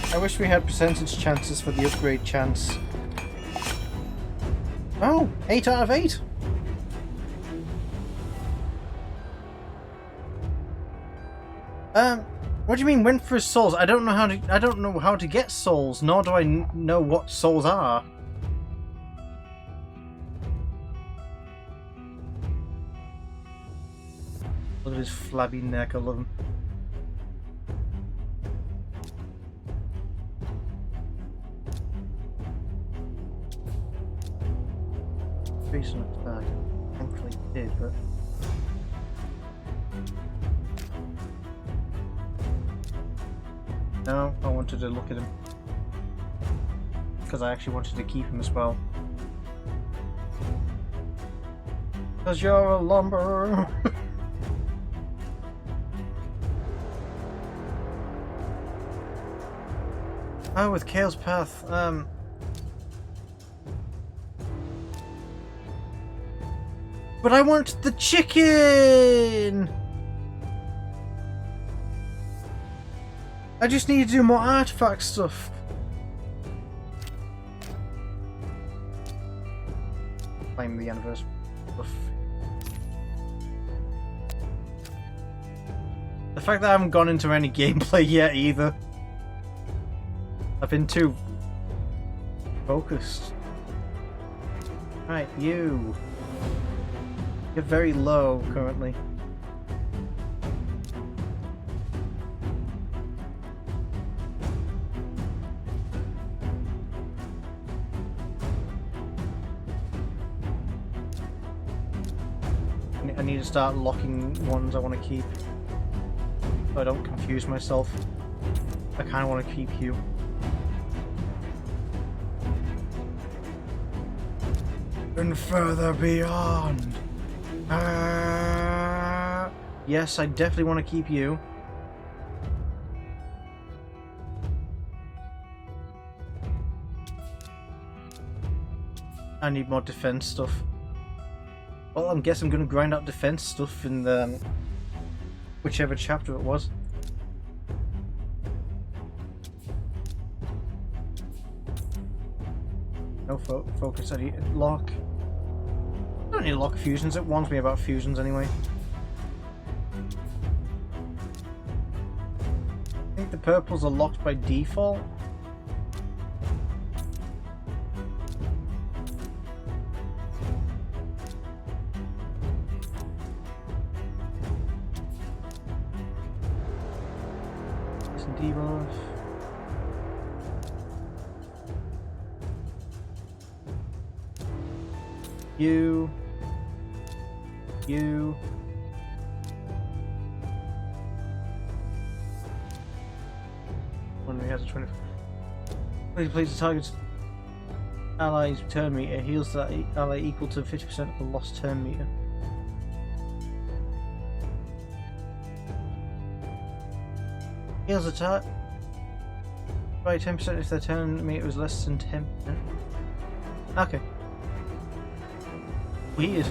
A: I wish we had percentage chances for the upgrade chance. Oh, 8 out of 8. What do you mean went for souls? I don't know how to get souls, nor do I know what souls are. Look at his flabby neck, I love him. Facing attack. Thankfully he did, but no, I wanted to look at him because I actually wanted to keep him as well. Because you're a lumber. Oh, with Kale's Path, but I want the chicken! I just need to do more artifact stuff. Claim the anniversary stuff. The fact that I haven't gone into any gameplay yet either. I've been too focused. Right, you. You're very low currently. I need to start locking ones I want to keep so I don't confuse myself. I kind of want to keep you. And further beyond. Yes, I definitely want to keep you. I need more defense stuff. Well, I guess I'm going to grind out defense stuff in the whichever chapter it was. focus. I need lock. I don't need to lock fusions. It warns me about fusions anyway. I think the purples are locked by default. Debuff. You. When he has a 20. When he plays the target's ally's turn meter, heals that ally equal to 50% of the lost turn meter. Heals attack by 10% if their turn meter was less than 10%. Okay. Weird.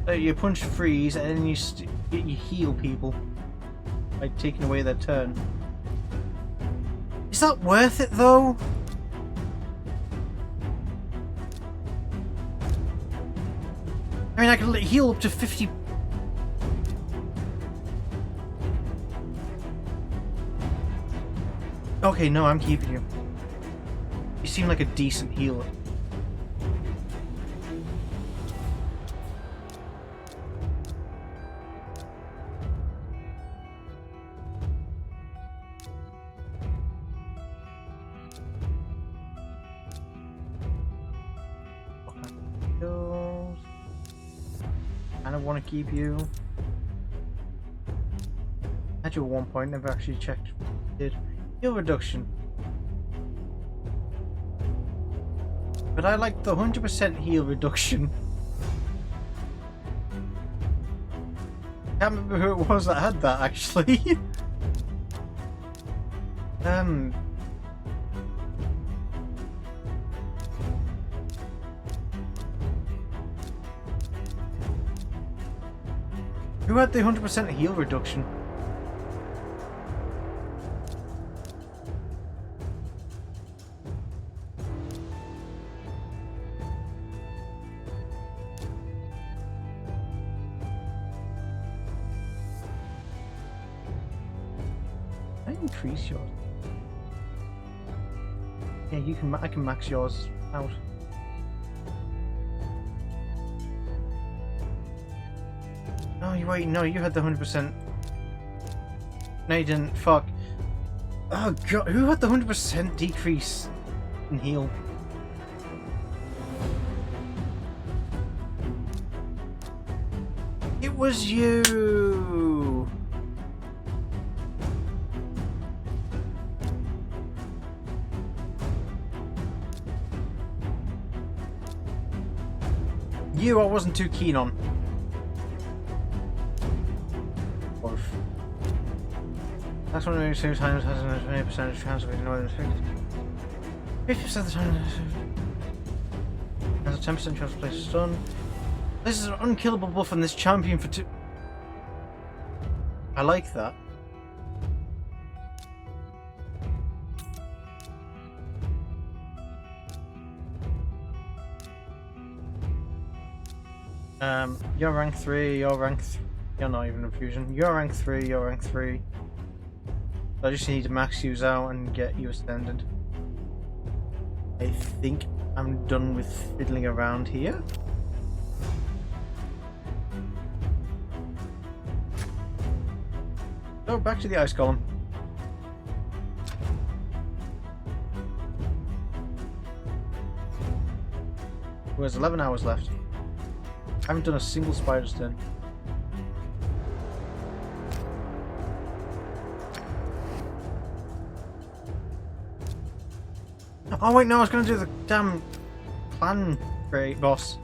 A: So you punch freeze and then you heal people by taking away their turn. Is that worth it though? I mean, I can heal up to 50. Okay, no, I'm keeping you. You seem like a decent healer. I don't want to keep you. I had you at one point, never actually checked. Did. Heal reduction. But I like the 100% heal reduction. I can't remember who it was that had that actually. Who had the 100% heal reduction? Increase yours. Yeah, you can. I can max yours out. Oh, you wait. No, you had the 100%. No, you didn't. Fuck. Oh god, who had the 100% decrease in heal? It was you. You, I wasn't too keen on. Both. That's one of the same times has a 20% chance of ignoring the 50% of the time has a 10% chance to place a stun. This is an unkillable buff on this champion for 2. I like that. You're rank 3, you're rank 3. You're not even a fusion. You're rank 3, you're rank 3. I just need to max you out and get you ascended. I think I'm done with fiddling around here. Oh, back to the ice column. There's 11 hours left. I haven't done a single spider's turn. Oh wait, no, I was going to do the damn clan boss.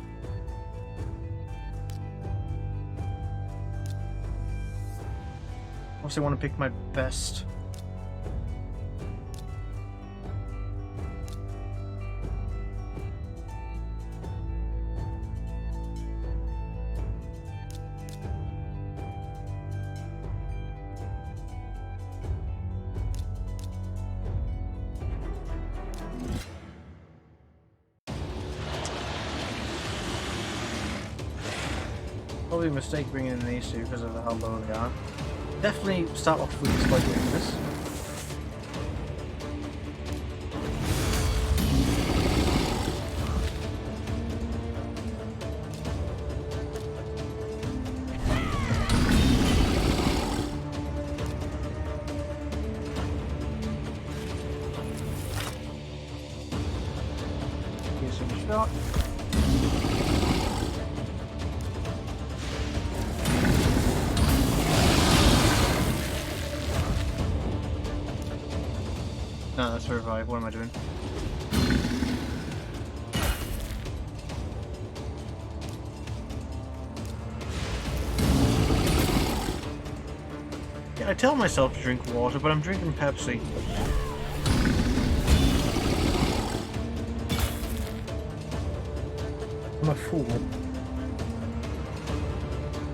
A: Obviously, I want to pick my best. Probably a mistake bringing in these two because of how low they are. Definitely start off with this like weakness. Shot. No, that's a revive. What am I doing? Yeah, I tell myself to drink water, but I'm drinking Pepsi. I'm a fool.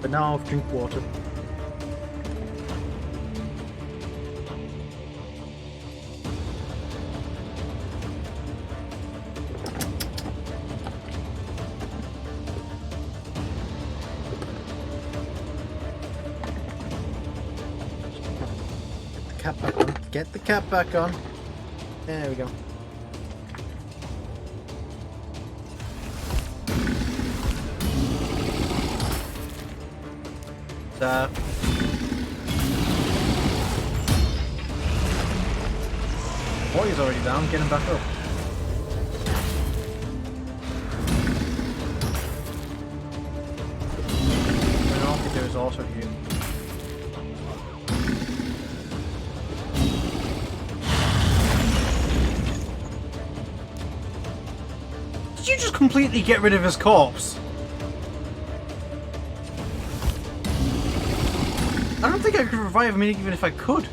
A: But now I'll drink water. Get the cap back on. Get the cap back on. There we go. Boy is already down, get him back up. And all I can do is also heal. Did you just completely get rid of his corpse? I don't think I could revive him even if I could.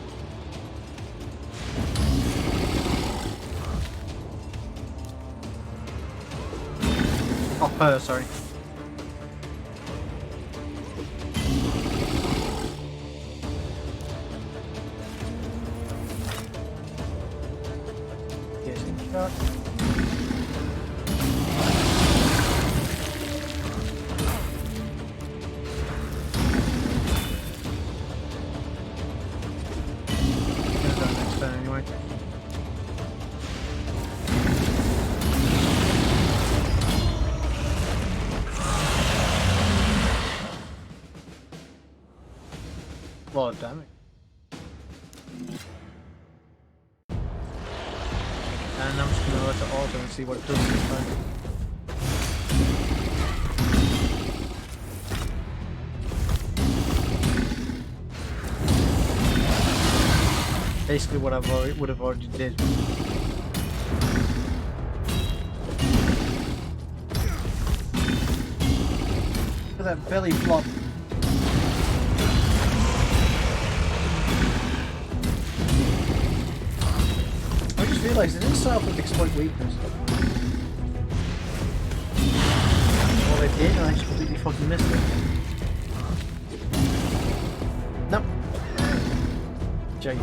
A: Oh, her, sorry. Piercing shot. Anyway. Lord damn it. And I'm just gonna let it auto and see what it does this time. Basically what I would have already did. Look at that belly flop. I just realised it didn't start off with exploit weakness. Well, I did, and I just completely fucking missed it. Nope. Jake.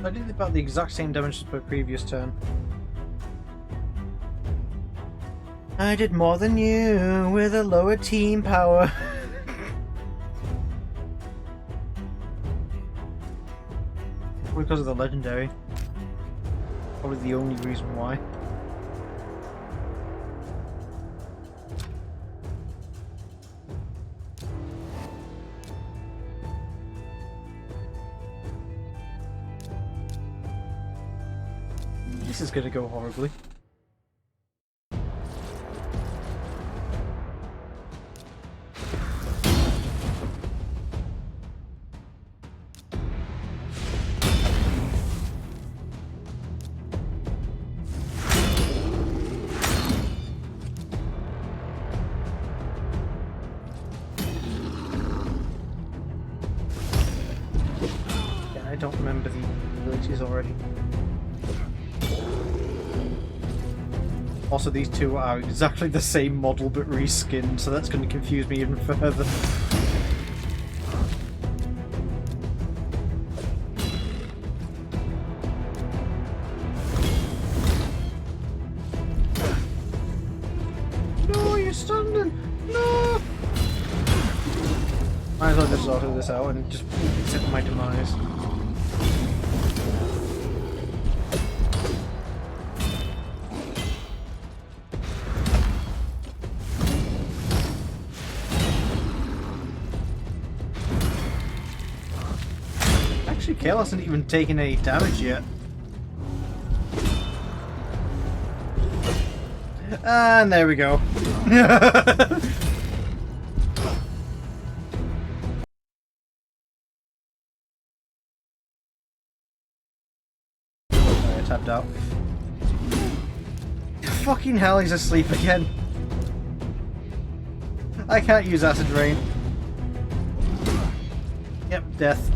A: I did about the exact same damage as my previous turn. I did more than you with a lower team power. Because of the legendary. Probably the only reason why. This is gonna go horribly. Yeah, I don't remember the abilities already. Also, these two are exactly the same model but reskinned, so that's going to confuse me even further. No, you're standing! No! Might as well just auto this out and just accept my demise. Actually, Kale hasn't even taken any damage yet. And there we go. I tapped out. Fucking hell, he's asleep again. I can't use acid rain. Yep, death.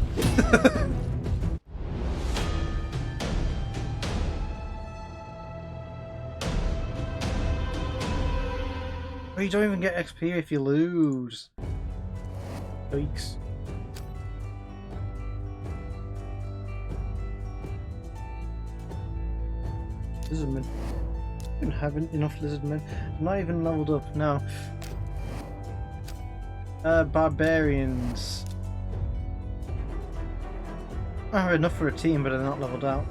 A: You don't even get XP if you lose. Yikes. Lizardmen. I don't have enough lizardmen. I'm not even leveled up now. Barbarians. I have enough for a team, but they're not leveled out.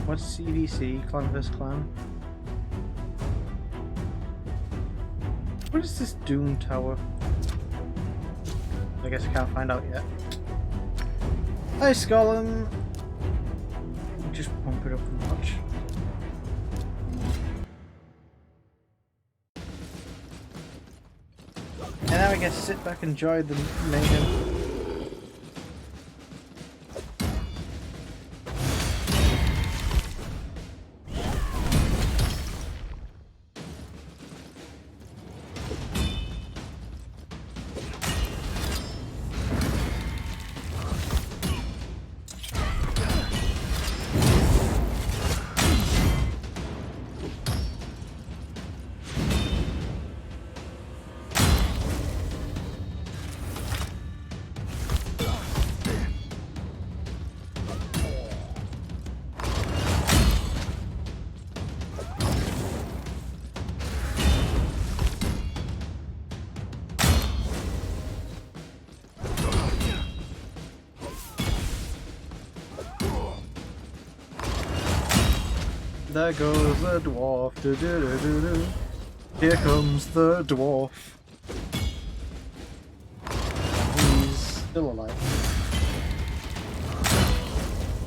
A: What's CVC? Clan vs Clan? What is this Doom Tower? I guess I can't find out yet. Hi, Scotland! Just pump it up a notch. And now I get to sit back and enjoy the mayhem. There goes the dwarf. Do, do, do, do, do. Here comes the dwarf. He's still alive.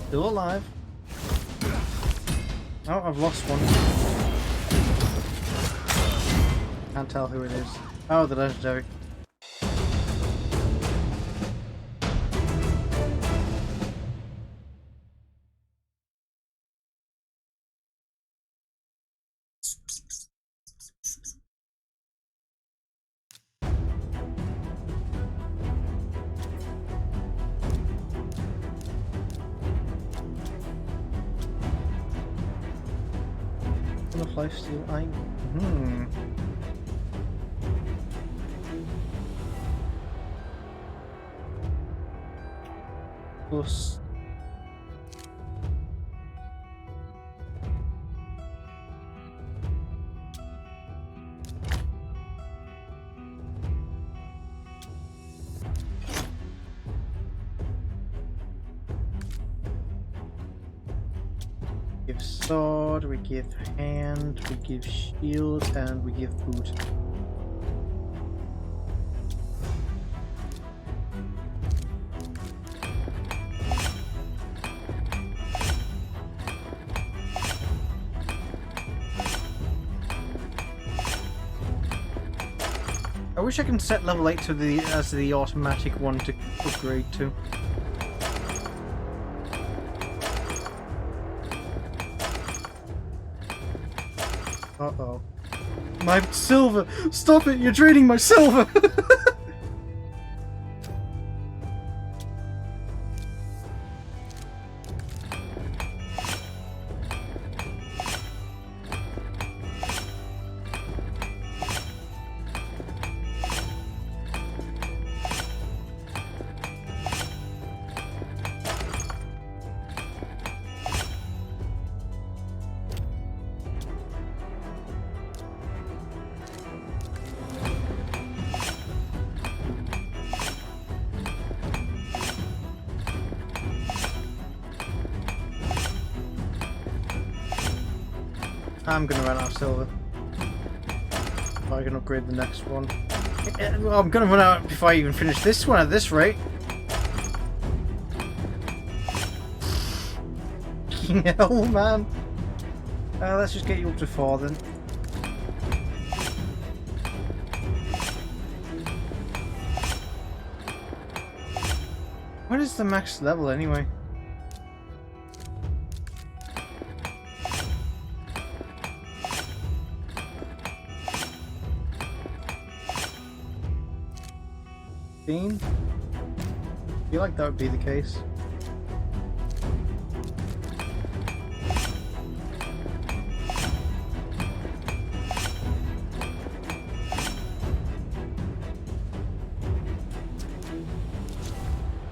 A: Still alive. Oh, I've lost one. Can't tell who it is. Oh, the legendary. Enough lifesteal. Plus. We give sword, we give hand, we give shield, and we give boot. I wish I can set level 8 to as the automatic one to upgrade to. Uh-oh. My silver! Stop it! You're draining my silver! I'm gonna run out of silver. If I can upgrade the next one. Well, I'm gonna run out before I even finish this one at this rate. Hell, man. Let's just get you up to 4 then. What is the max level anyway? I feel like that would be the case.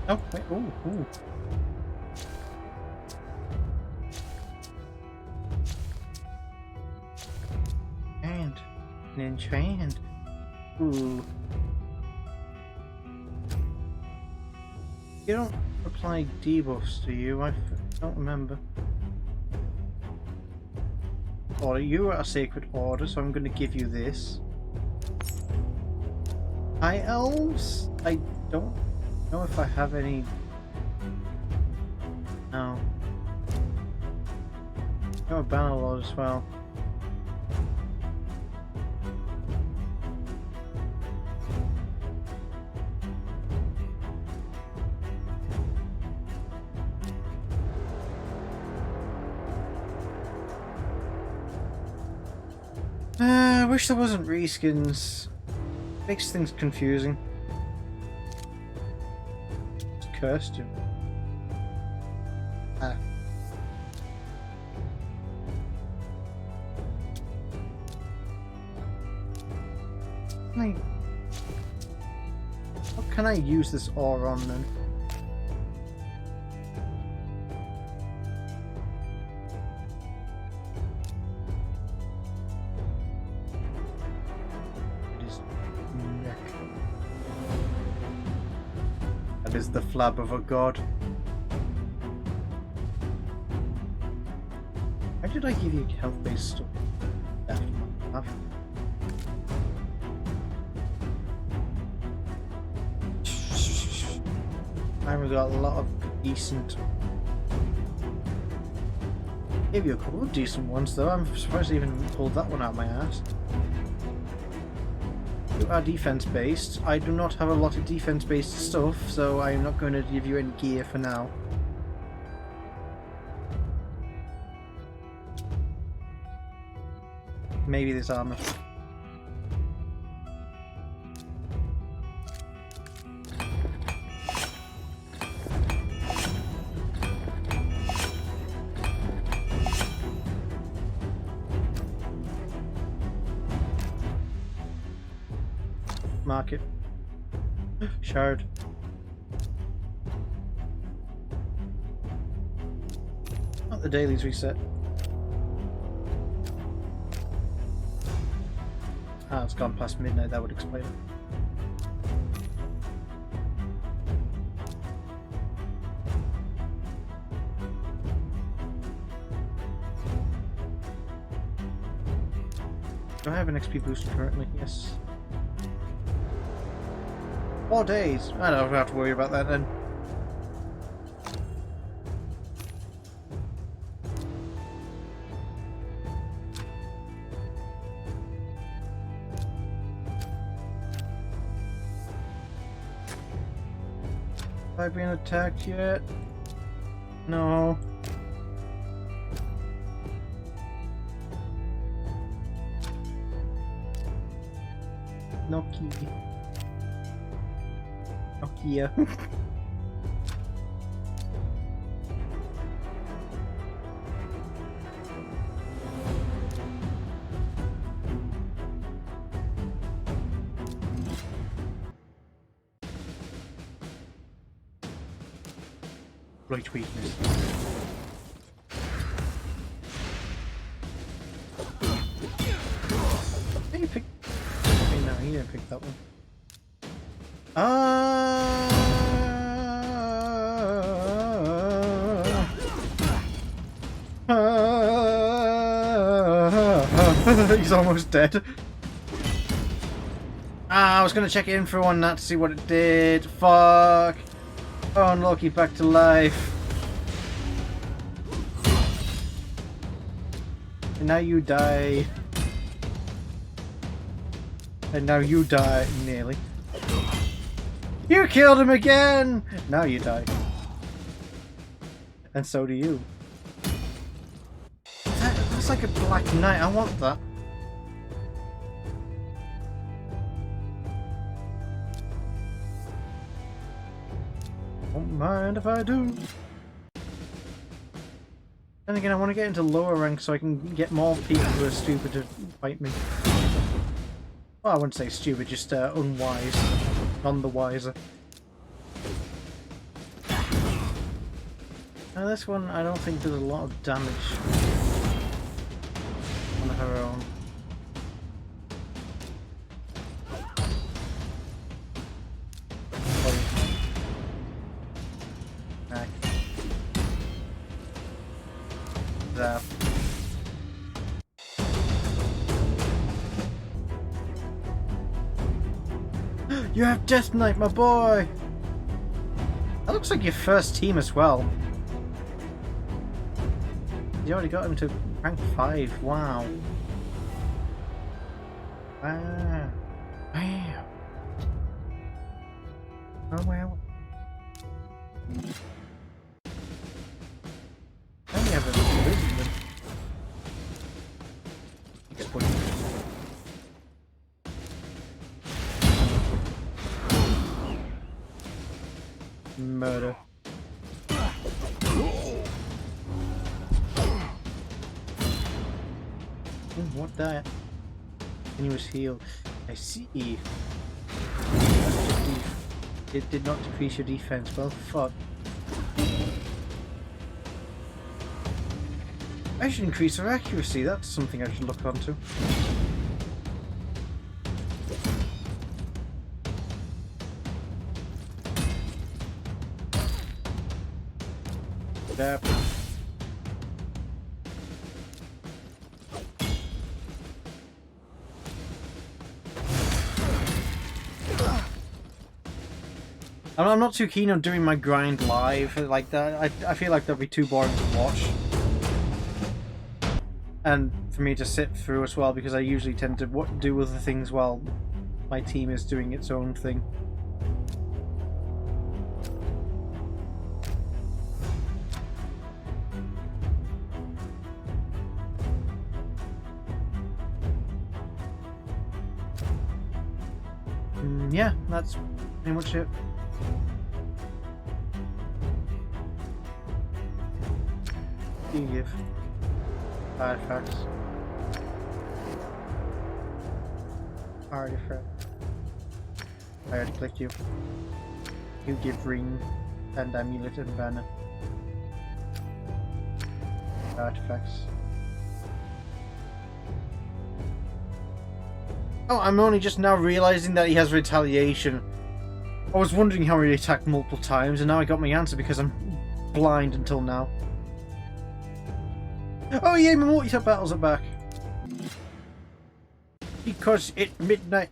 A: Oh, wait, ooh. And an enchant. Ooh. You don't apply debuffs, do you? I don't remember. Or you are a sacred order, so I'm going to give you this. High elves? I don't know if I have any. No. Oh, a banner lord as well. I wish there wasn't reskins. Makes things confusing. It's cursed you. Ah. What can I use this ore on then? Is the flab of a god. Why did I give you health-based stuff? I've got a lot of decent. Gave you a couple of decent ones though. I'm surprised I even pulled that one out of my ass. You are defense based. I do not have a lot of defense based stuff, so I'm not going to give you any gear for now. Maybe this armor. Market. Shard. Not the dailies reset. Ah, it's gone past midnight, that would explain it. Do I have an XP boost currently? Yes. 4 days. I don't have to worry about that then. Have I been attacked yet? No. Nokia. Right weakness. Did you pick? Okay, no, he didn't pick that one. He's almost dead. I was gonna check in for one that to see what it did. Fuck. Oh, unlucky, back to life. And now you die. And now you die, nearly. You killed him again! Now you die. And so do you. That's like a black knight, I want that. Don't mind if I do. Then again, I want to get into lower rank so I can get more people who are stupid to fight me. Well, I wouldn't say stupid, just unwise. None the wiser. Now this one, I don't think does a lot of damage on her own. Zap. You have Death Knight, my boy! That looks like your first team as well. You already got him to rank 5. Wow. Wow. Wow. Oh wow. I only have a losing them. Explode. Murder. What that? Continuous heal. I see. It did not decrease your defense. Well, fuck. I should increase her accuracy. That's something I should look onto. Yep. I'm not too keen on doing my grind live like that. I feel like that'd be too boring to watch. And for me to sit through as well, because I usually tend to do other things while my team is doing its own thing. Yeah, that's pretty much it. What do you give? Artifacts. Artifact. I already clicked you. You give ring and amulet and banner. Artifacts. Oh, I'm only just now realizing that he has retaliation. I was wondering how he attacked multiple times, and now I got my answer because I'm blind until now. Oh yeah, my multi-tap battles are back. Because it's midnight.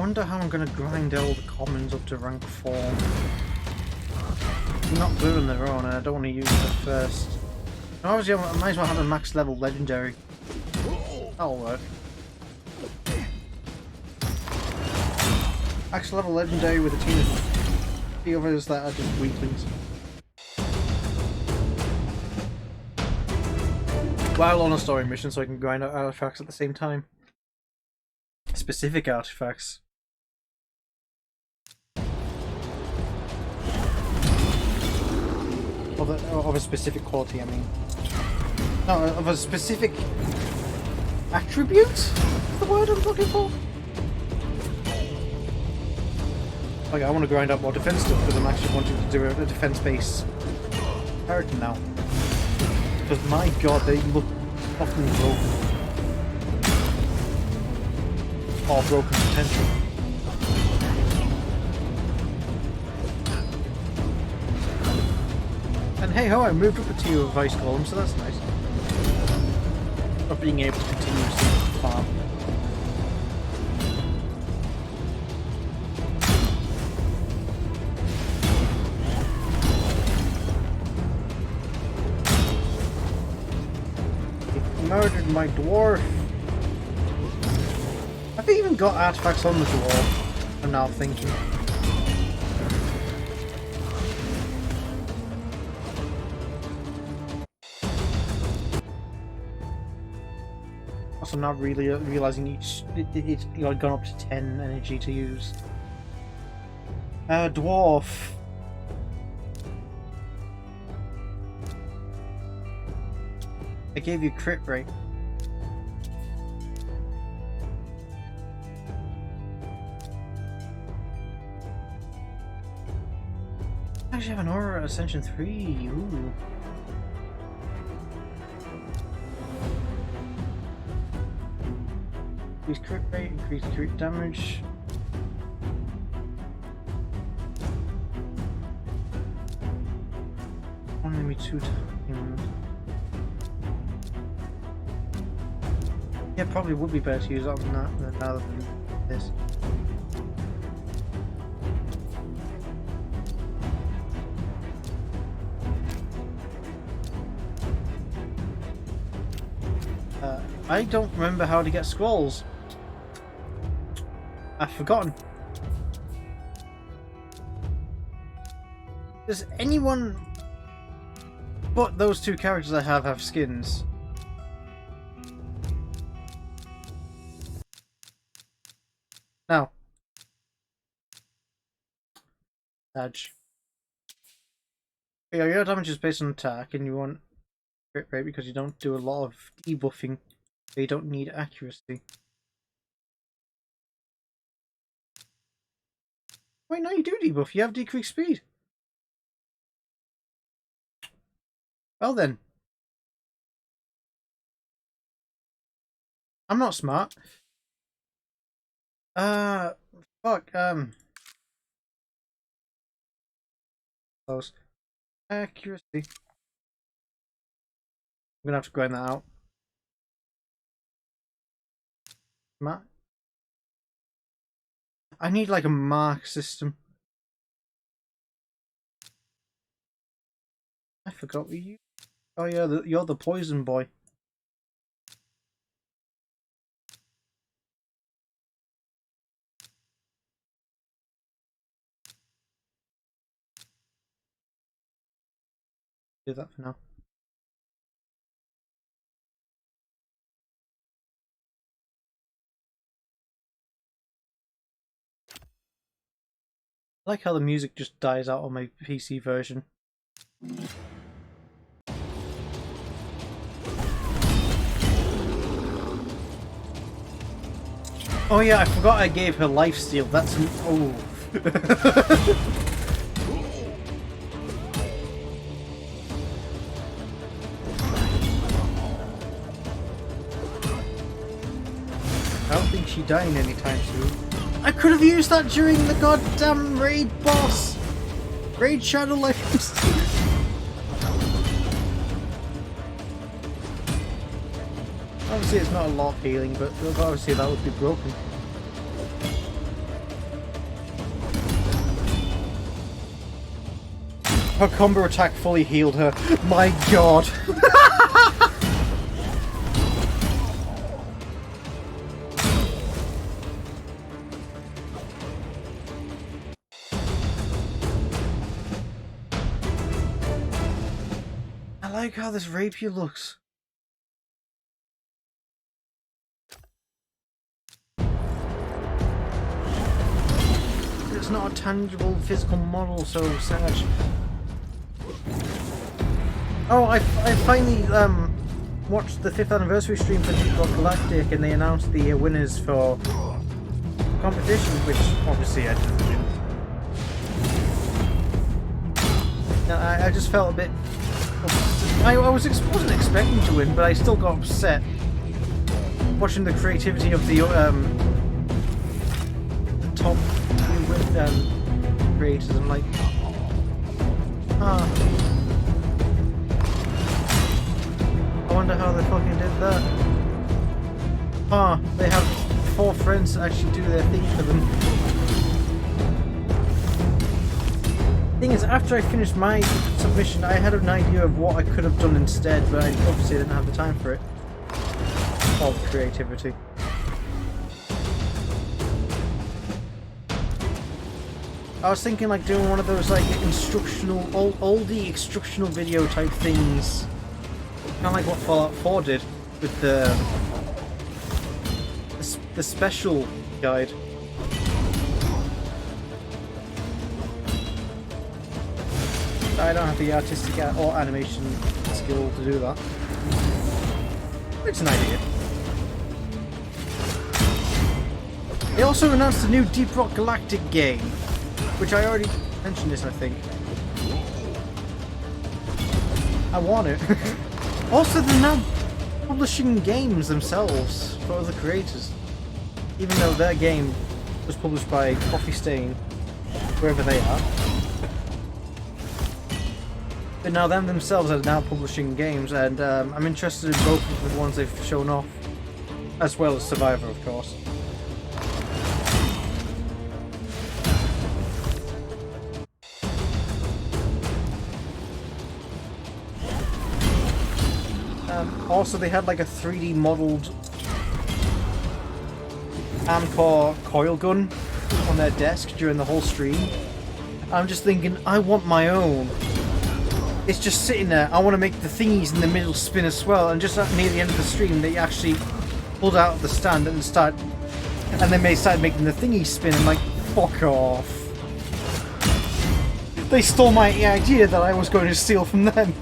A: Wonder how I'm gonna grind all the commons up to rank 4. I'm not good on their own and I don't want to use them first. And obviously I might as well have a max level legendary. That'll work. Max level legendary with a team of the others that are just weaklings. While on a story mission so I can grind out artifacts at the same time. Specific artifacts. Of a specific quality, I mean. No, of a specific attribute? Is the word I'm looking for? Like, I want to grind up more defense stuff because I'm actually wanting to do a defense-based character now. Because my god, they look fucking broken. Or broken potential. And hey ho, I moved up a tier of Vice Golem, so that's nice. Not being able to continuously farm. He murdered my dwarf. Have they even got artifacts on the dwarf? I'm now thinking. I'm not really realizing it's gone up to 10 energy to use. Dwarf. I gave you crit rate. I actually have an aura at Ascension 3. Ooh. Increase crit rate, increase crit damage. Only me 2 times. Yeah, probably would be better to use that on that rather than this. I don't remember how to get scrolls. I've forgotten. Does anyone but those two characters I have skins? No. Edge. Yeah, your damage is based on attack and you want crit rate because you don't do a lot of debuffing. So you don't need accuracy. Wait, no, you do debuff. You have decreased speed. Well then. I'm not smart. Fuck, close. Accuracy. I'm gonna have to grind that out. Smart. I need like a mark system. I forgot what you. Oh yeah, you're the poison boy. Do that for now. I like how the music just dies out on my PC version. Oh yeah, I forgot I gave her lifesteal. That's oh. I don't think she's dying anytime soon. I could have used that during the goddamn raid boss! Raid Shadow Lifesteal! Obviously it's not a lot of healing, but obviously that would be broken. Her combo attack fully healed her. My god. I like how this rapier looks. It's not a tangible physical model, so Sarge. Oh, I finally watched the 5th anniversary stream for DemonicBox Galactic, and they announced the winners for competition, which obviously I didn't win. I just felt a bit. I wasn't expecting to win, but I still got upset watching the creativity of the top creators. I'm like, I wonder how they fucking did that. They have 4 friends to actually do their thing for them. Thing is, after I finished my submission, I had an idea of what I could have done instead, but I obviously didn't have the time for it. All the creativity. I was thinking like doing one of those like instructional, oldie instructional video type things. Kind of like what Fallout 4 did with the special guide. I don't have the artistic or animation skill to do that. It's an idea. They also announced a new DemonicBox Galactic game, which I already mentioned this, I think. I want it. Also, they're now publishing games themselves for other creators. Even though their game was published by Coffee Stain, wherever they are. But now them themselves are now publishing games, and I'm interested in both of the ones they've shown off. As well as Survivor, of course. Also, they had like a 3D modelled Amcor coil gun on their desk during the whole stream. I'm just thinking, I want my own. It's just sitting there. I want to make the thingies in the middle spin as well. And just near the end of the stream, they actually pulled out of the stand and then they started making the thingies spin. I'm like, fuck off. They stole my idea that I was going to steal from them.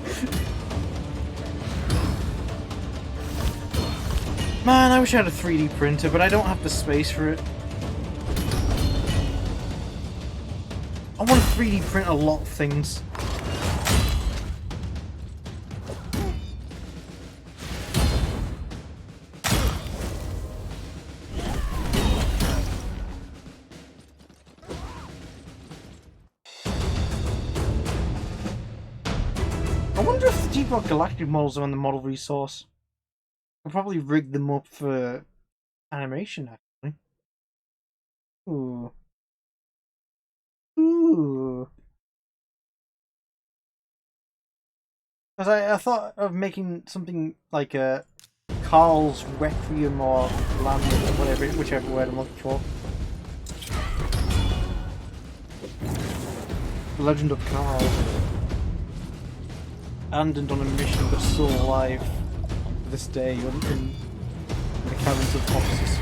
A: Man, I wish I had a 3D printer, but I don't have the space for it. I want to 3D print a lot of things. I wonder if the DemonicBox Galactic models are on the model resource. I'll probably rig them up for animation, actually. Ooh. Ooh. Because I thought of making something like a Carl's Requiem or Land or whatever, whichever word I'm looking for. The Legend of Carl. Abandoned on a mission but still alive. This day in the caverns of Foxes.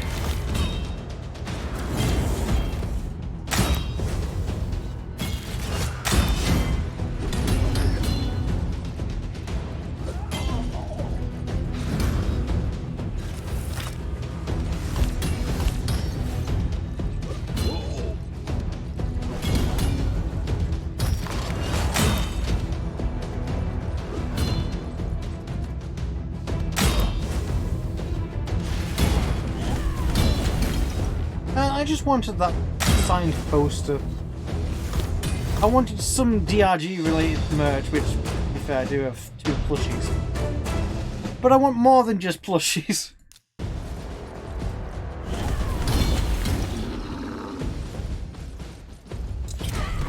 A: I just wanted that signed poster. I wanted some DRG related merch, which, to be fair, I do have 2 plushies. But I want more than just plushies.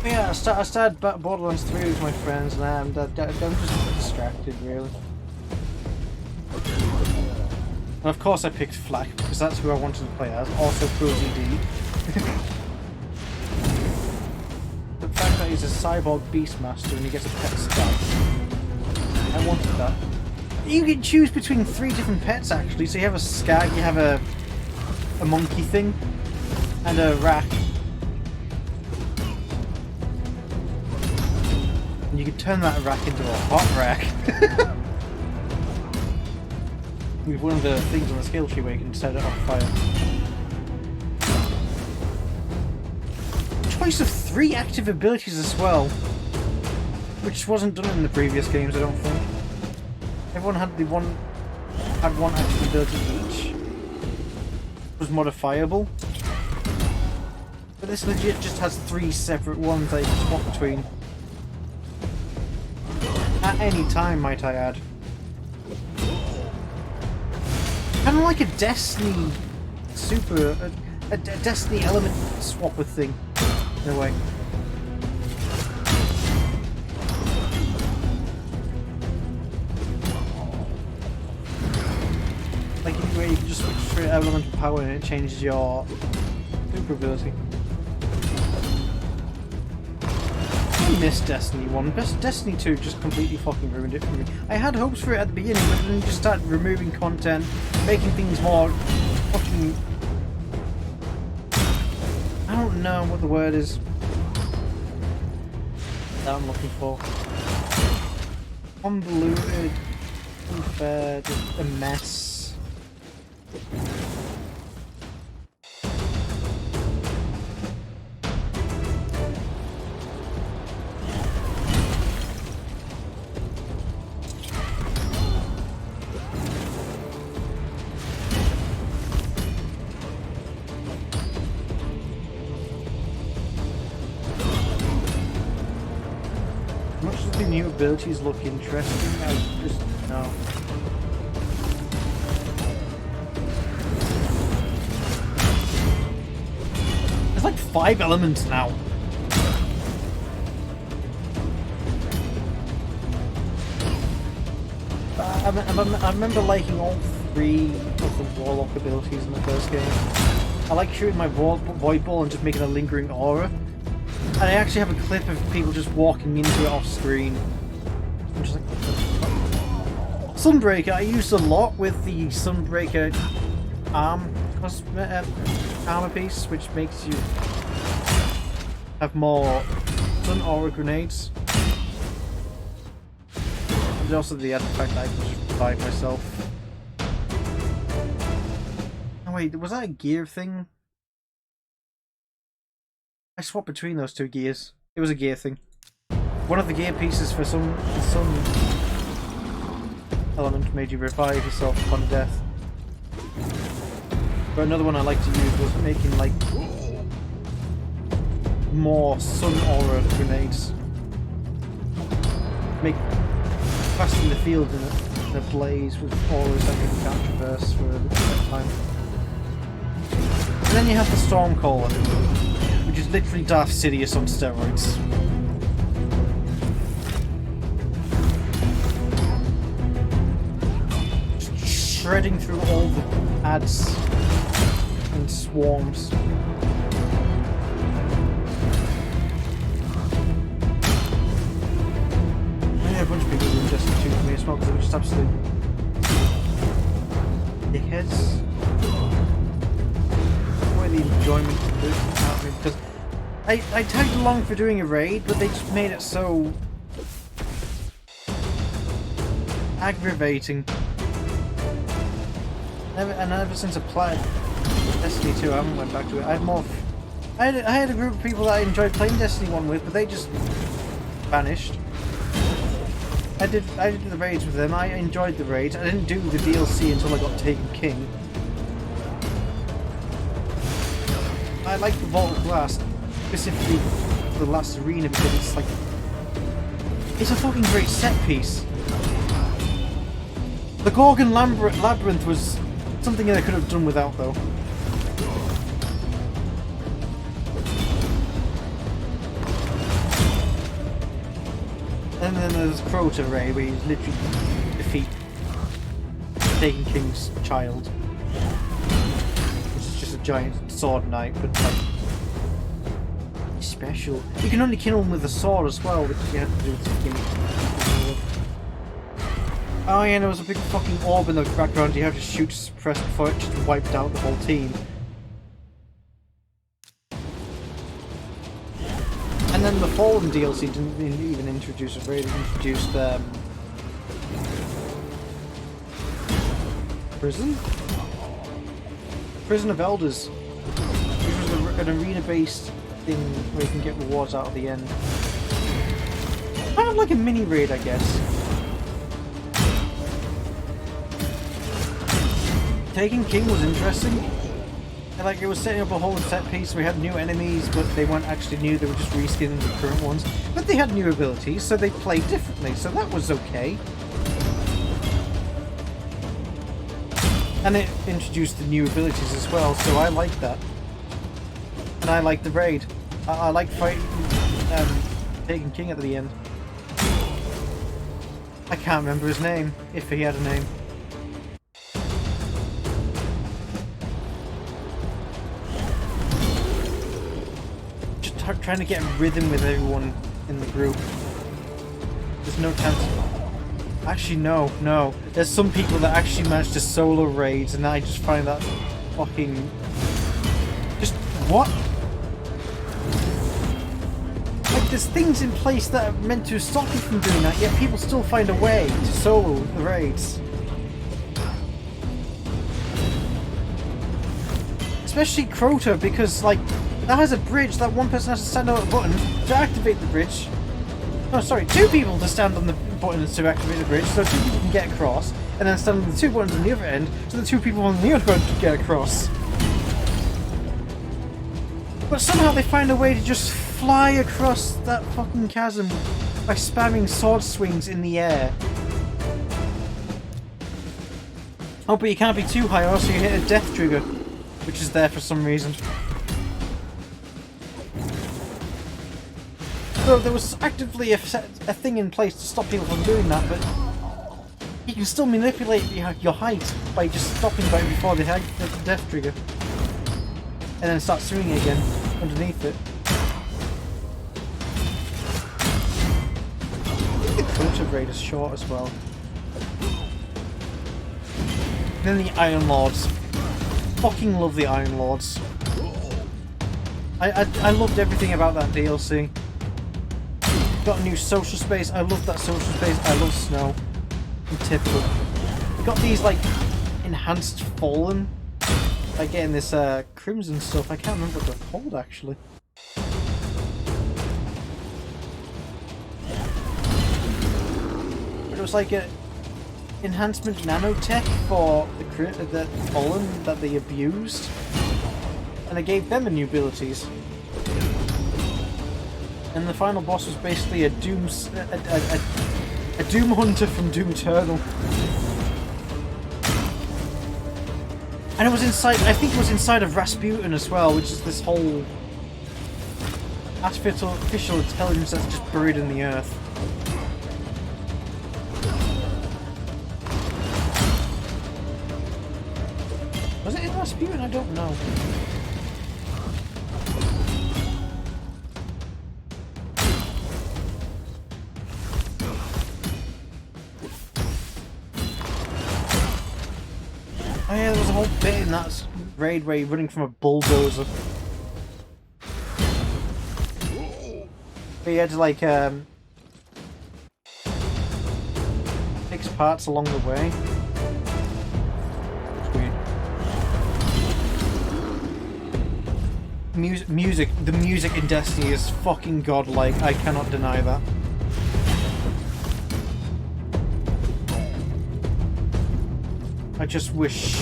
A: Yeah, I started Borderlands 3 with my friends, and I'm just distracted, really. And of course I picked Flak, because that's who I wanted to play as. Also Cozy D. The fact that he's a cyborg beastmaster and he gets a pet stag. I wanted that. You can choose between 3 different pets, actually. So you have a skag, you have a monkey thing, and a rack. And you can turn that rack into a hot rack. With one of the things on the skill tree where you can set it on fire. Choice of 3 active abilities as well, which wasn't done in the previous games, I don't think. Everyone had one active ability each. It was modifiable. But this legit just has 3 separate ones that you can swap between. At any time, might I add. Kind of like a Destiny a Destiny element swapper thing, in a way. Like where you can just switch to elemental power and it changes your super ability. I missed Destiny 1. Destiny 2 just completely fucking ruined it for me. I had hopes for it at the beginning, but then you just started removing content, making things more fucking... I don't know what the word is that I'm looking for. Convoluted, unfair, just a mess. Much as the new abilities look interesting, I just no. There's like 5 elements now. I remember liking all 3 of the Warlock abilities in the first game. I like shooting my void ball and just making a lingering aura. And I actually have a clip of people just walking into it off screen. I'm just like, Sunbreaker, I used a lot with the Sunbreaker armor piece, which makes you have more sun aura grenades. There's also the added fact that I can just revive myself. Oh wait, was that a gear thing? I swapped between those 2 gears. It was a gear thing. One of the gear pieces for some element made you revive yourself upon death. But another one I like to use was making like more sun aura grenades. Make casting the field in a blaze with auras that can counterverse for a bit time. And then you have the Stormcaller, which is literally Darth Sidious on steroids. Just shredding through all the ads and swarms. I know a bunch of people doing Destiny 2 for me as well, because they were just absolute dickheads. Where the enjoyment of it out of me, because I tagged along for doing a raid, but they just made it so aggravating. And ever since I played Destiny 2, I haven't went back to it. I had a group of people that I enjoyed playing Destiny 1 with, but they just vanished. I did the raids with them. I enjoyed the raids. I didn't do the DLC until I got Taken King. I like the Vault of Glass, specifically the last arena, because it's a fucking great set piece. The Gorgon Labyrinth was something that I could have done without, though. And then there's Crota Ray, where he's literally defeat Taken King's child. Which is just a giant sword knight, but like special. You can only kill him with a sword as well, which you have to do with the gimmick. Oh yeah, and there was a big fucking orb in the background you have to shoot to suppress before it just wiped out the whole team. And then the Fallen DLC didn't even introduce a raid, it introduced Prison of Elders, which was an arena-based thing where you can get rewards out at the end. Kind of like a mini raid, I guess. Taken King was interesting. Like, it was setting up a whole set piece. We had new enemies, but they weren't actually new. They were just reskinning the current ones. But they had new abilities, so they played differently. So that was okay. And it introduced the new abilities as well, so I liked that. And I liked the raid. I liked fighting Taken King at the end. I can't remember his name, if he had a name. Trying to get a rhythm with everyone in the group. There's no chance. Actually, no. There's some people that actually manage to solo raids, and I just find that fucking. Just what? Like, there's things in place that are meant to stop you from doing that, yet people still find a way to solo the raids. Especially Crota, because, like, that has a bridge that one person has to stand on a button to activate the bridge. No, sorry, two people to stand on the buttons to activate the bridge, so two people can get across, and then stand on the two buttons on the other end, so the two people on the other end can get across. But somehow they find a way to just fly across that fucking chasm by spamming sword swings in the air. Oh, but you can't be too high, or else you hit a death trigger, which is there for some reason. So there was actively a thing in place to stop people from doing that, but you can still manipulate your height by just stopping right before they hit the death trigger. And then start swinging again underneath it. I think the Crota raid is short as well. And then the Iron Lords. Fucking love the Iron Lords. I loved everything about that DLC. Got a new social space. I love that social space. I love snow. And typical. Got these like enhanced Fallen. Like getting this crimson stuff. I can't remember what they're called actually. But it was like a enhancement nanotech for the Fallen that they abused, and I gave them new abilities. And the final boss was basically a Doom Hunter from Doom Eternal. And it was inside, I think it was inside of Rasputin as well, which is this whole artificial intelligence that's just buried in the earth. Was it in Rasputin? I don't know. Oh yeah, there was a whole bit in that raid where you're running from a bulldozer. But you had to like fix parts along the way. It's weird. The music in Destiny is fucking godlike. I cannot deny that. I just wish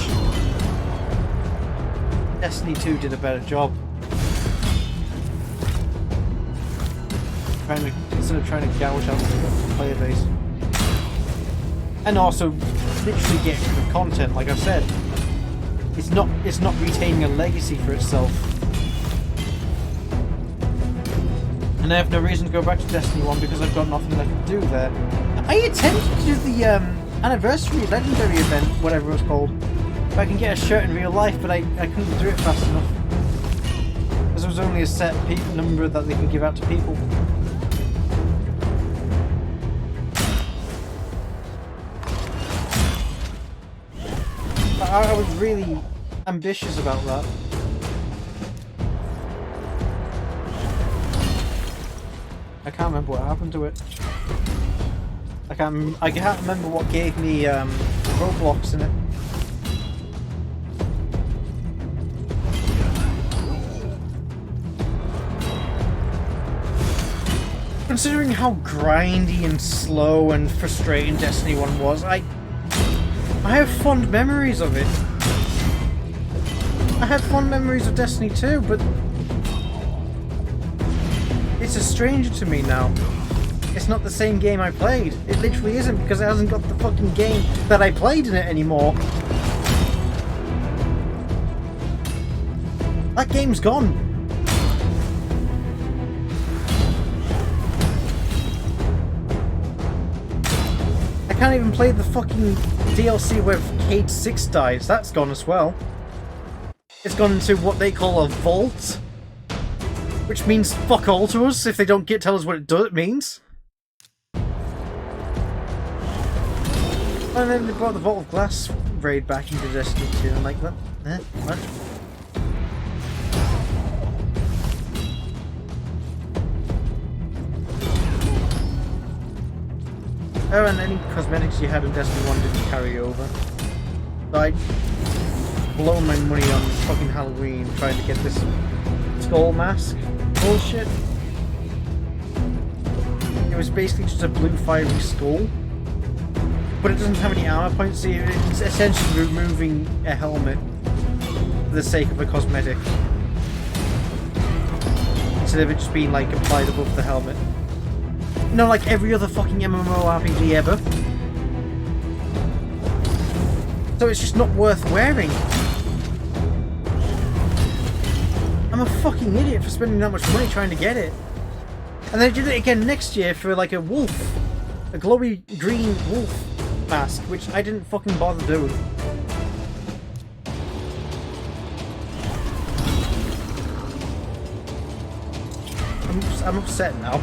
A: Destiny 2 did a better job. Instead of trying to gouge out the player base. And also literally getting the content, like I said. It's not retaining a legacy for itself. And I have no reason to go back to Destiny 1 because I've got nothing I can do there. I attempted to do the anniversary legendary event, whatever it was called. If I can get a shirt in real life, but I couldn't do it fast enough. Because there was only a set number that they can give out to people. I was really ambitious about that. I can't remember what happened to it. I can't remember what gave me roadblocks in it. Considering how grindy and slow and frustrating Destiny 1 was, I have fond memories of it. I have fond memories of Destiny 2, but it's a stranger to me now. It's not the same game I played. It literally isn't, because it hasn't got the fucking game that I played in it anymore. That game's gone. I can't even play the fucking DLC where Cade 6 dies. That's gone as well. It's gone into what they call a vault. Which means fuck all to us if they don't tell us what it means. And then they brought the Vault of Glass raid back into Destiny 2. I'm like, what? What? Oh, and any cosmetics you had in Destiny 1 didn't carry over. So I'd blown my money on fucking Halloween trying to get this skull mask bullshit. It was basically just a blue fiery skull. But it doesn't have any armor points, so it's essentially removing a helmet for the sake of a cosmetic. Instead of it just being like applied above the helmet. No, like every other fucking MMORPG ever. So it's just not worth wearing. I'm a fucking idiot for spending that much money trying to get it. And they did it again next year for like a wolf. A glowy green wolf mask, which I didn't fucking bother doing. I'm upset now.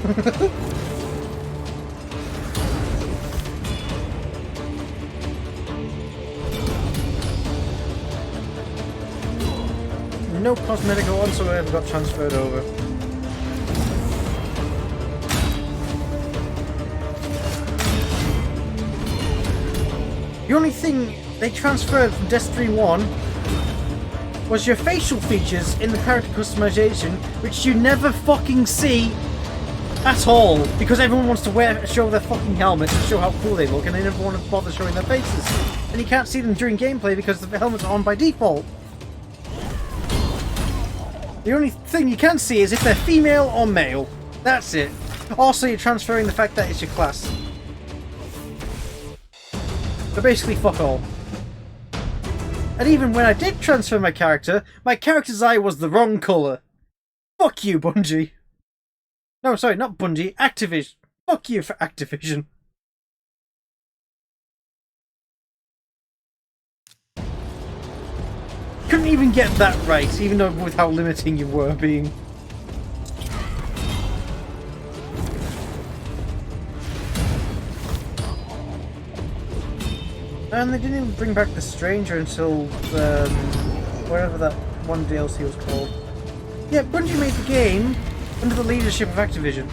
A: No cosmetic whatsoever got transferred over. The only thing they transferred from Destiny 1 was your facial features in the character customization, which you never fucking see at all, because everyone wants to show their fucking helmets to show how cool they look, and they never want to bother showing their faces. And you can't see them during gameplay because the helmets are on by default. The only thing you can see is if they're female or male. That's it. Also, you're transferring the fact that it's your class. So basically, fuck all. And even when I did transfer my character's eye was the wrong colour. Fuck you, Bungie. No, sorry, not Bungie. Activision. Fuck you for Activision. Couldn't even get that right, even though with how limiting you were being. And they didn't even bring back the Stranger until whatever that one DLC was called. Yeah, Bungie made the game under the leadership of Activision.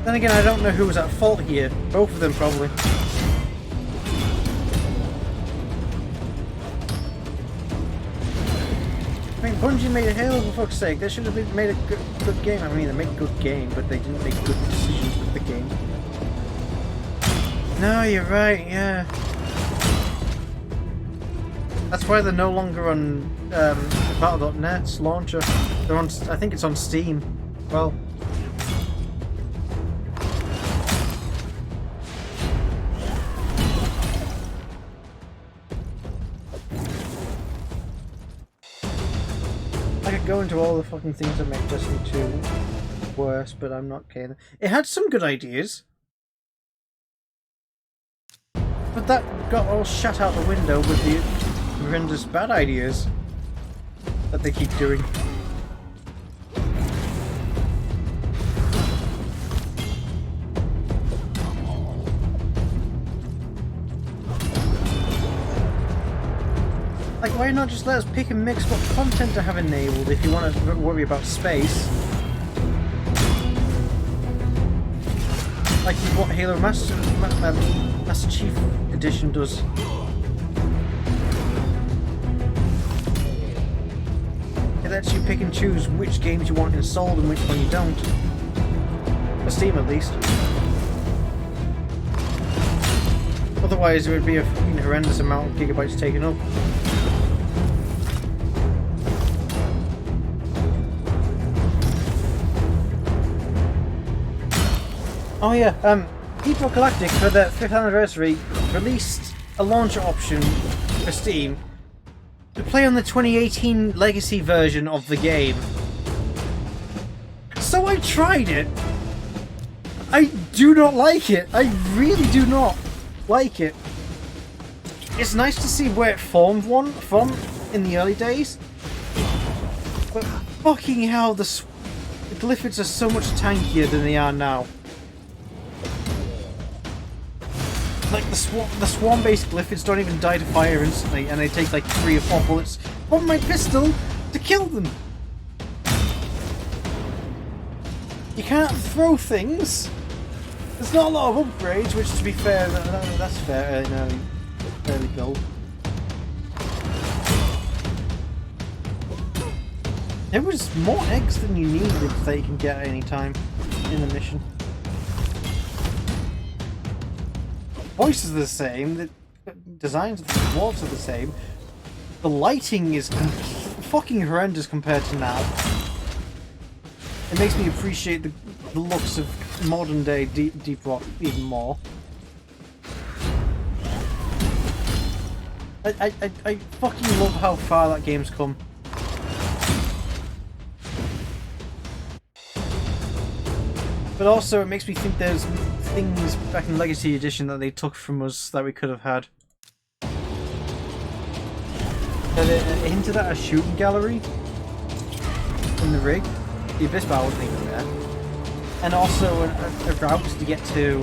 A: Then again, I don't know who was at fault here. Both of them, probably. I mean, Bungie made a Halo, for fuck's sake. They should have made a good game. I mean, they made a good game, but they didn't make good decisions with the game. No, you're right, yeah. That's why they're no longer on Battle.net's launcher. They're on, I think it's on Steam. Well. I could go into all the fucking things that make Destiny 2 worse, but I'm not kidding. It had some good ideas. But that got all shut out the window with the horrendous bad ideas that they keep doing. Like, why not just let us pick and mix what content to have enabled if you want to worry about space? Like what Halo Master Chief Edition does. It lets you pick and choose which games you want installed and which one you don't. For Steam, at least. Otherwise, it would be a horrendous amount of gigabytes taken up. Oh yeah, Deep Galactic, for their 5th anniversary, released a launcher option for Steam to play on the 2018 legacy version of the game. So I tried it. I do not like it. I really do not like it. It's nice to see where it formed from in the early days, but fucking hell, the Glyphids are so much tankier than they are now. Like the swarm-based Glyphids don't even die to fire instantly, and they take like 3 or 4 bullets from my pistol to kill them. You can't throw things. There's not a lot of upgrades, which, to be fair, that's fair in early build. There was more eggs than you needed that you can get at any time in the mission. Voices are the same, the designs of the walls are the same. The lighting is fucking horrendous compared to now. It makes me appreciate the looks of modern day Deep Rock even more. I fucking love how far that game's come. But also it makes me think there's things back in Legacy Edition that they took from us that we could have had. It hinted at a shooting gallery in the rig. The Abyss Bar wasn't even there. And also a route to get to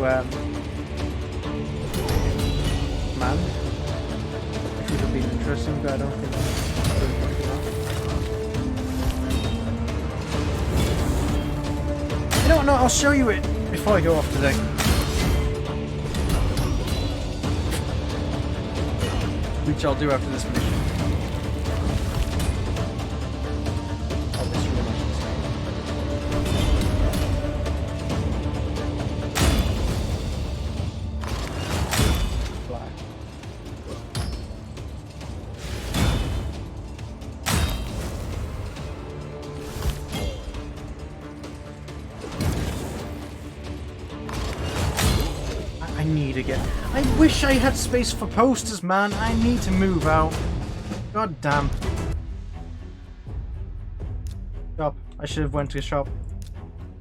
A: Man. Which would have been interesting, but I don't think that's... You know what, no, I'll show you it before I go off today. Which I'll do after this mission. Oh, this really much. Black. I need to get... I wish I had space for posters, man. I need to move out. God damn. Shop. I should have went to a shop.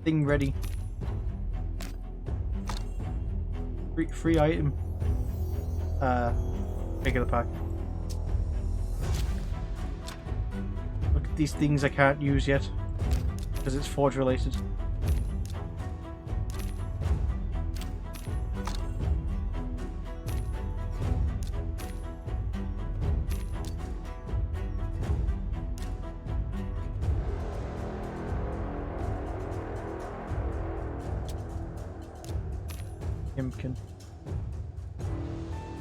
A: Thing ready. Free item. Regular pack. Look at these things I can't use yet. Because it's Forge related.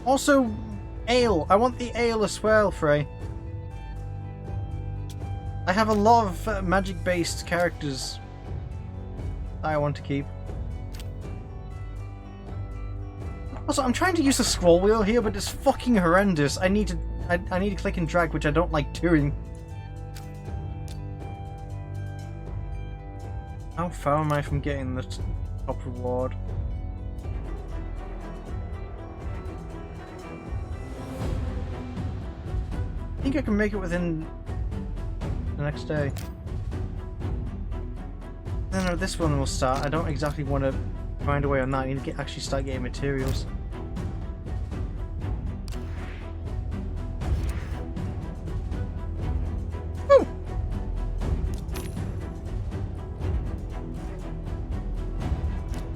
A: Also, ale. I want the ale as well, Frey. I have a lot of magic-based characters I want to keep. Also, I'm trying to use the scroll wheel here, but it's fucking horrendous. I need to click and drag, which I don't like doing. How far am I from getting the top reward? I think I can make it within the next day. No, no, this one will start. I don't exactly want to find a way on that. I need to actually start getting materials. Woo!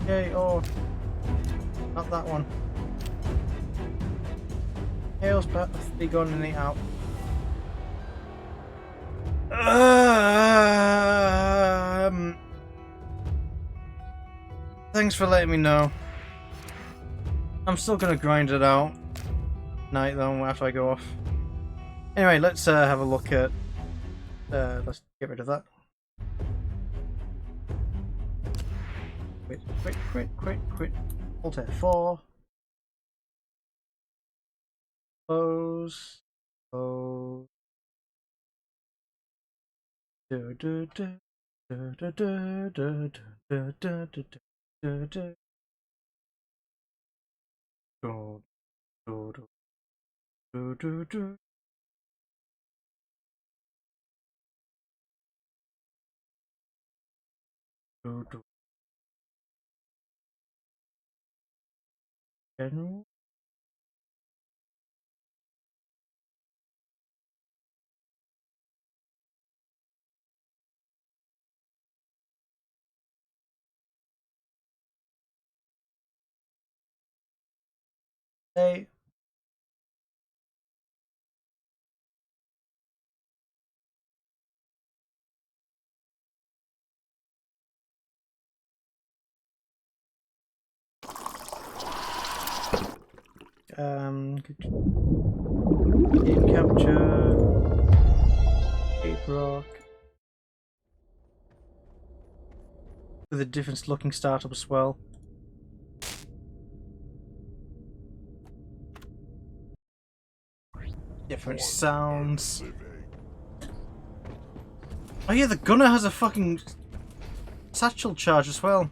A: Okay, or not that one. Hails better be gone and eat out. Thanks for letting me know. I'm still gonna grind it out night though after I go off. Anyway, let's have a look at. Let's get rid of that. Quit. Alt F4. Close. Close. General. Hey. Game capture. Cape Rock. With a different looking startup as well. Different sounds. Oh yeah, the gunner has a fucking satchel charge as well.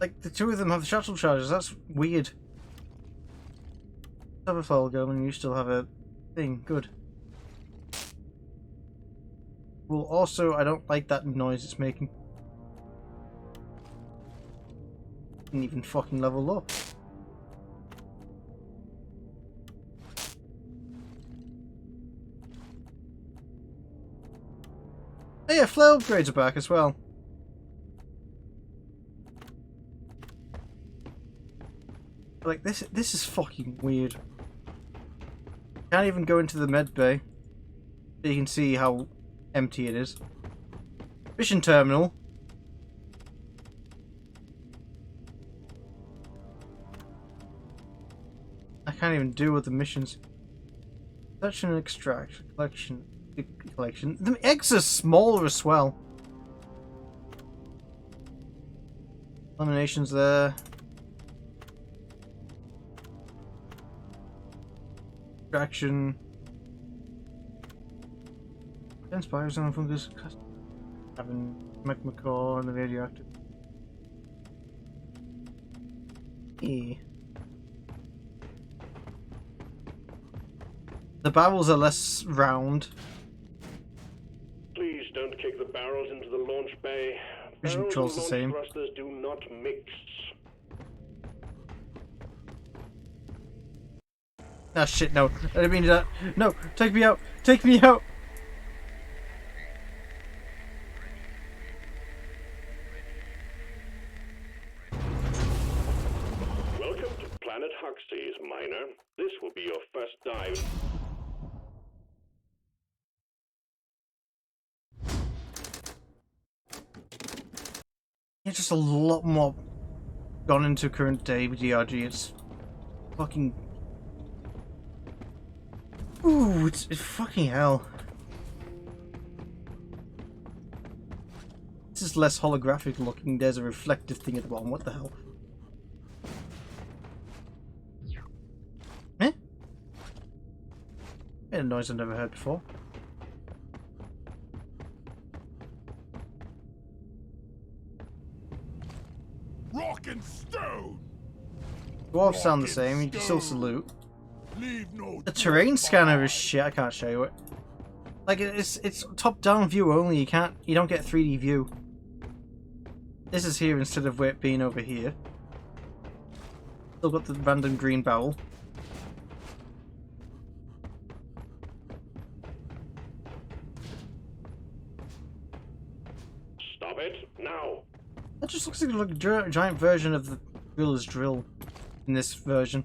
A: Like, the two of them have the satchel charges, that's weird. Have a full gun and you still have a thing, good. Well, also, I don't like that noise it's making. Didn't even fucking level up. Oh yeah, flare upgrades are back as well. Like, this is fucking weird. Can't even go into the med bay. So you can see how empty it is. Mission terminal. I can't even do with the missions. Search and extract. Collection. The eggs are smaller as well. Eliminations there. Extraction. Inspires on fungus. Having magma core and the radioactive. Yeah. The barrels are less round.
B: Please don't kick the barrels into the launch bay.
A: Vision
B: Barrels
A: control's
B: and
A: the same.
B: launch thrusters do not mix.
A: Ah shit, no. I didn't mean to do that. No, take me out! Take me out!
B: Welcome to Planet Huxley's, Miner. This will be your first dive.
A: Yeah, just a lot more gone into current day with DRG. It's fucking... Ooh, it's fucking hell. This is less holographic looking. There's a reflective thing at the bottom. What the hell? Eh? Made a noise I've never heard before.
C: Rock and stone.
A: Dwarves sound the same, you can still salute.
C: Leave no
A: The terrain
C: trace
A: scanner
C: behind.
A: is shit, I can't show you it. Like, it's top-down view only, you don't get 3D view. This is here instead of it being over here. Still got the random green barrel.
B: Stop it, now!
A: That just looks like a giant version of the driller's drill in this version.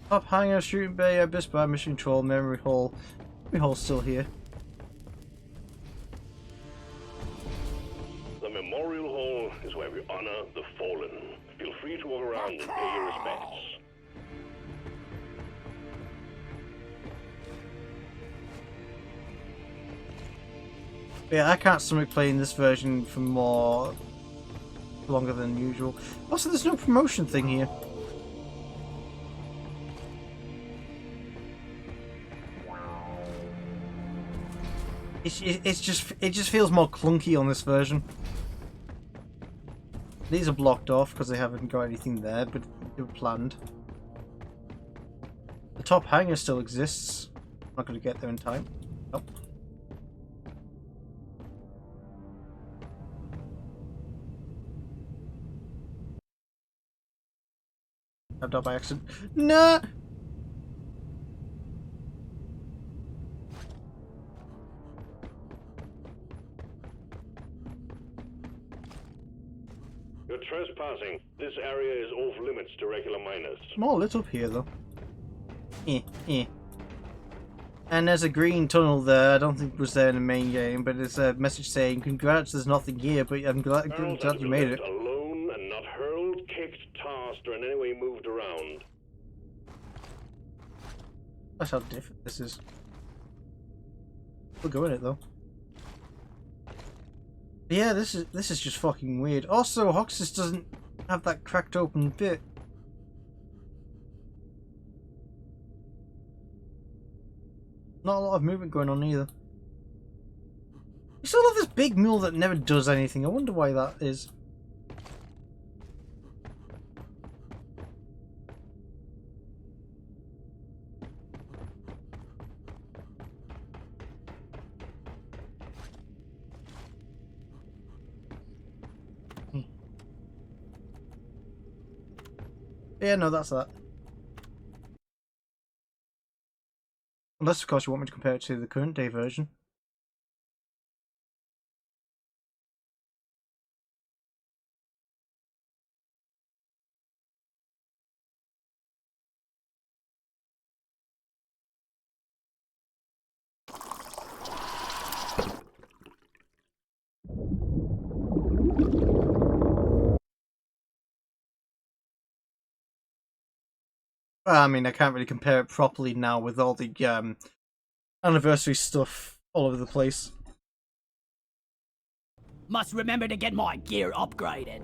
A: Top hangar, shooting bay, abyss bar, mission control, memory hall. Memory hall's still here.
B: The Memorial Hall is where we honor the fallen. Feel free to walk around and pay your respects.
A: Yeah, I can't stomach playing this version for longer than usual. Also, there's no promotion thing here. It just feels more clunky on this version. These are blocked off because they haven't got anything there, but they were planned. The top hangar still exists. Not going to get there in time. Nope. Grabbed up by accident. No!
B: You're trespassing. This area is off limits to regular miners.
A: More lit up here though. And there's a green tunnel there. I don't think it was there in the main game, but it's a message saying, "Congrats, there's nothing here, but I'm glad you made it."
B: Alone and not hurled, kicked, tossed, or in any way moved around.
A: That's how different this is. We'll go in it though. But yeah, this is just fucking weird. Also, Hoxus doesn't have that cracked open bit. Not a lot of movement going on either. We still have this big mill that never does anything. I wonder why that is. Yeah, no, that's that. Unless, of course, you want me to compare it to the current day version. I mean, I can't really compare it properly now with all the anniversary stuff all over the place.
D: Must remember to get my gear upgraded.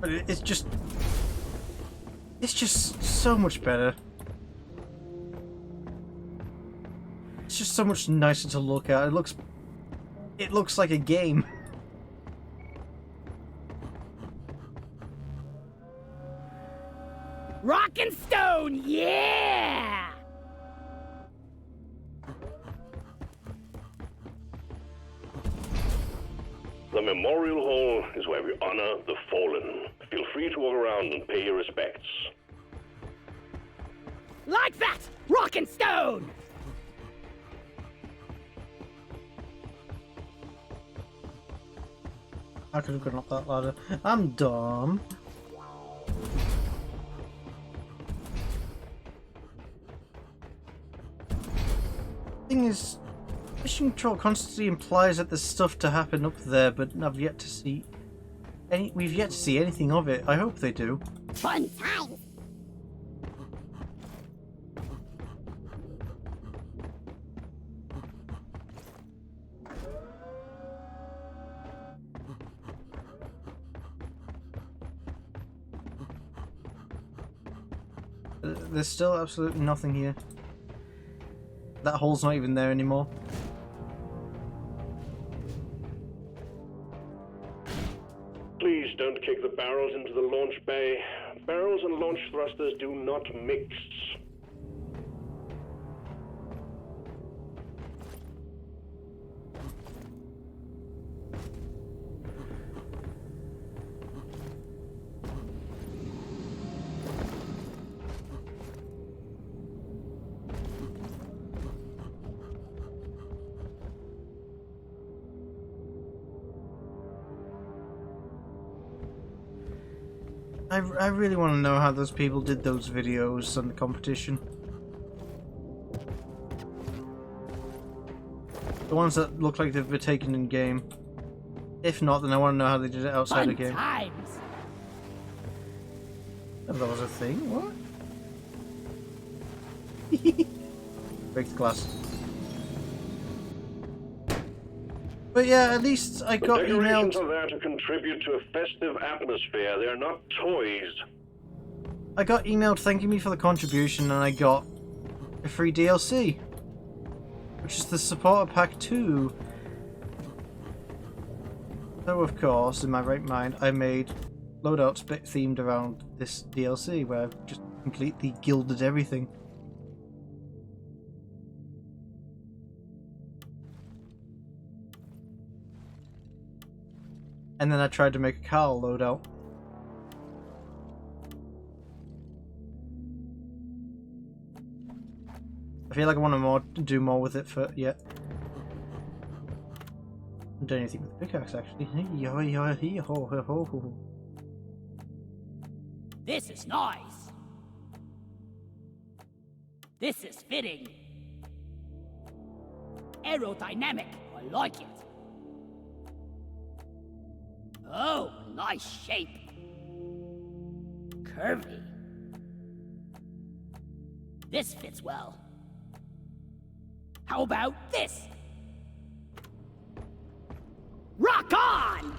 A: But it's just so much better. It's just so much nicer to look at. It looks like a game.
D: Rock and stone, yeah!
B: The Memorial Hall is where we honor the fallen. Feel free to walk around and pay your respects.
D: Like that! Rock and stone!
A: I could have gone up that ladder. I'm dumb. Thing is, mission control constantly implies that there's stuff to happen up there, but I've yet to see we've yet to see anything of it. I hope they do.
D: Fun times!
A: There's still absolutely nothing here. That hole's not even there anymore.
B: Please don't kick the barrels into the launch bay. Barrels and launch thrusters do not mix.
A: I really want to know how those people did those videos on the competition. The ones that look like they've been taken in game. If not, then I want to know how they did it outside the game.
D: Times.
A: Oh, that was a thing? What? Break the glass. But yeah, at least I got
B: The decorations
A: emailed.
B: are there to contribute to a festive atmosphere. They're not toys.
A: I got emailed thanking me for the contribution, and I got a free DLC, which is the Supporter Pack 2. So of course, in my right mind, I made loadouts themed around this DLC, where I've just completely gilded everything. And then I tried to make a Carl loadout. I feel like I want to do more with it for yet. I haven't done anything with the pickaxe actually.
D: This is nice. This is fitting. Aerodynamic. I like it. Oh, nice shape. Curvy. This fits well. How about this? Rock on!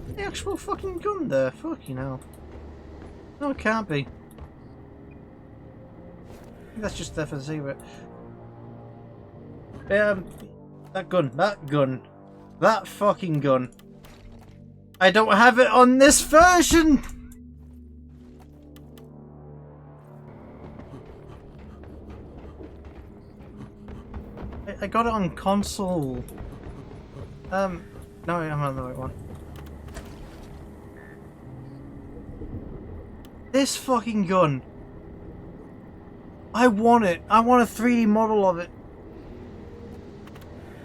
A: The actual fucking gun there, fucking hell. No, it can't be. I think that's just there for the sake of it. That fucking gun. I don't have it on this version! I got it on console. No, I'm on the right one. This fucking gun. I want it. I want a 3D model of it.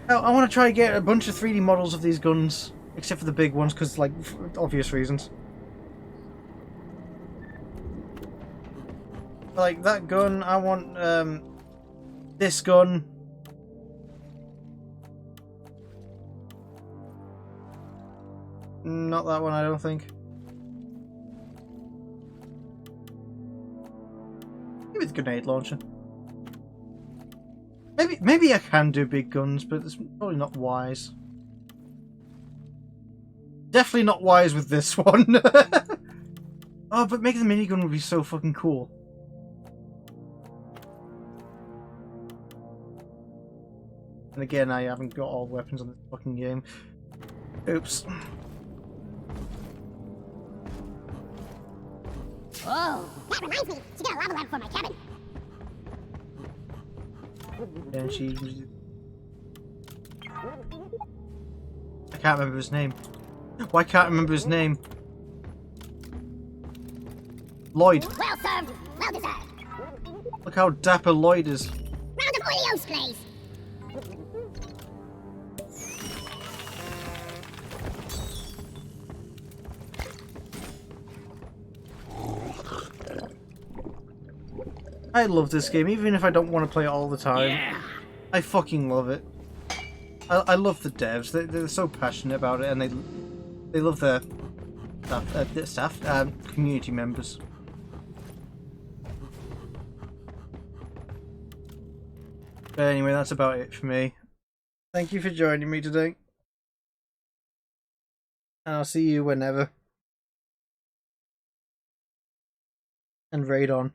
A: I want to try to get a bunch of 3D models of these guns, except for the big ones, because, like, for obvious reasons. Like, that gun, I want, this gun. Not that one, I don't think. Maybe the grenade launcher. Maybe I can do big guns, but it's probably not wise. Definitely not wise with this one. Oh, but making the minigun would be so fucking cool. And again, I haven't got all the weapons on this fucking game. Oops.
D: Oh, that reminds me to get a lava lamp for my cabin.
A: And she... I can't remember his name. Why can't I remember his name? Lloyd.
D: Well served, well deserved.
A: Look how dapper Lloyd is.
D: Round of Oreos, please.
A: I love this game, even if I don't want to play it all the time.
D: Yeah.
A: I fucking love it. I love the devs. They're so passionate about it, and they love their community members. But anyway, that's about it for me. Thank you for joining me today. And I'll see you whenever. And raid on.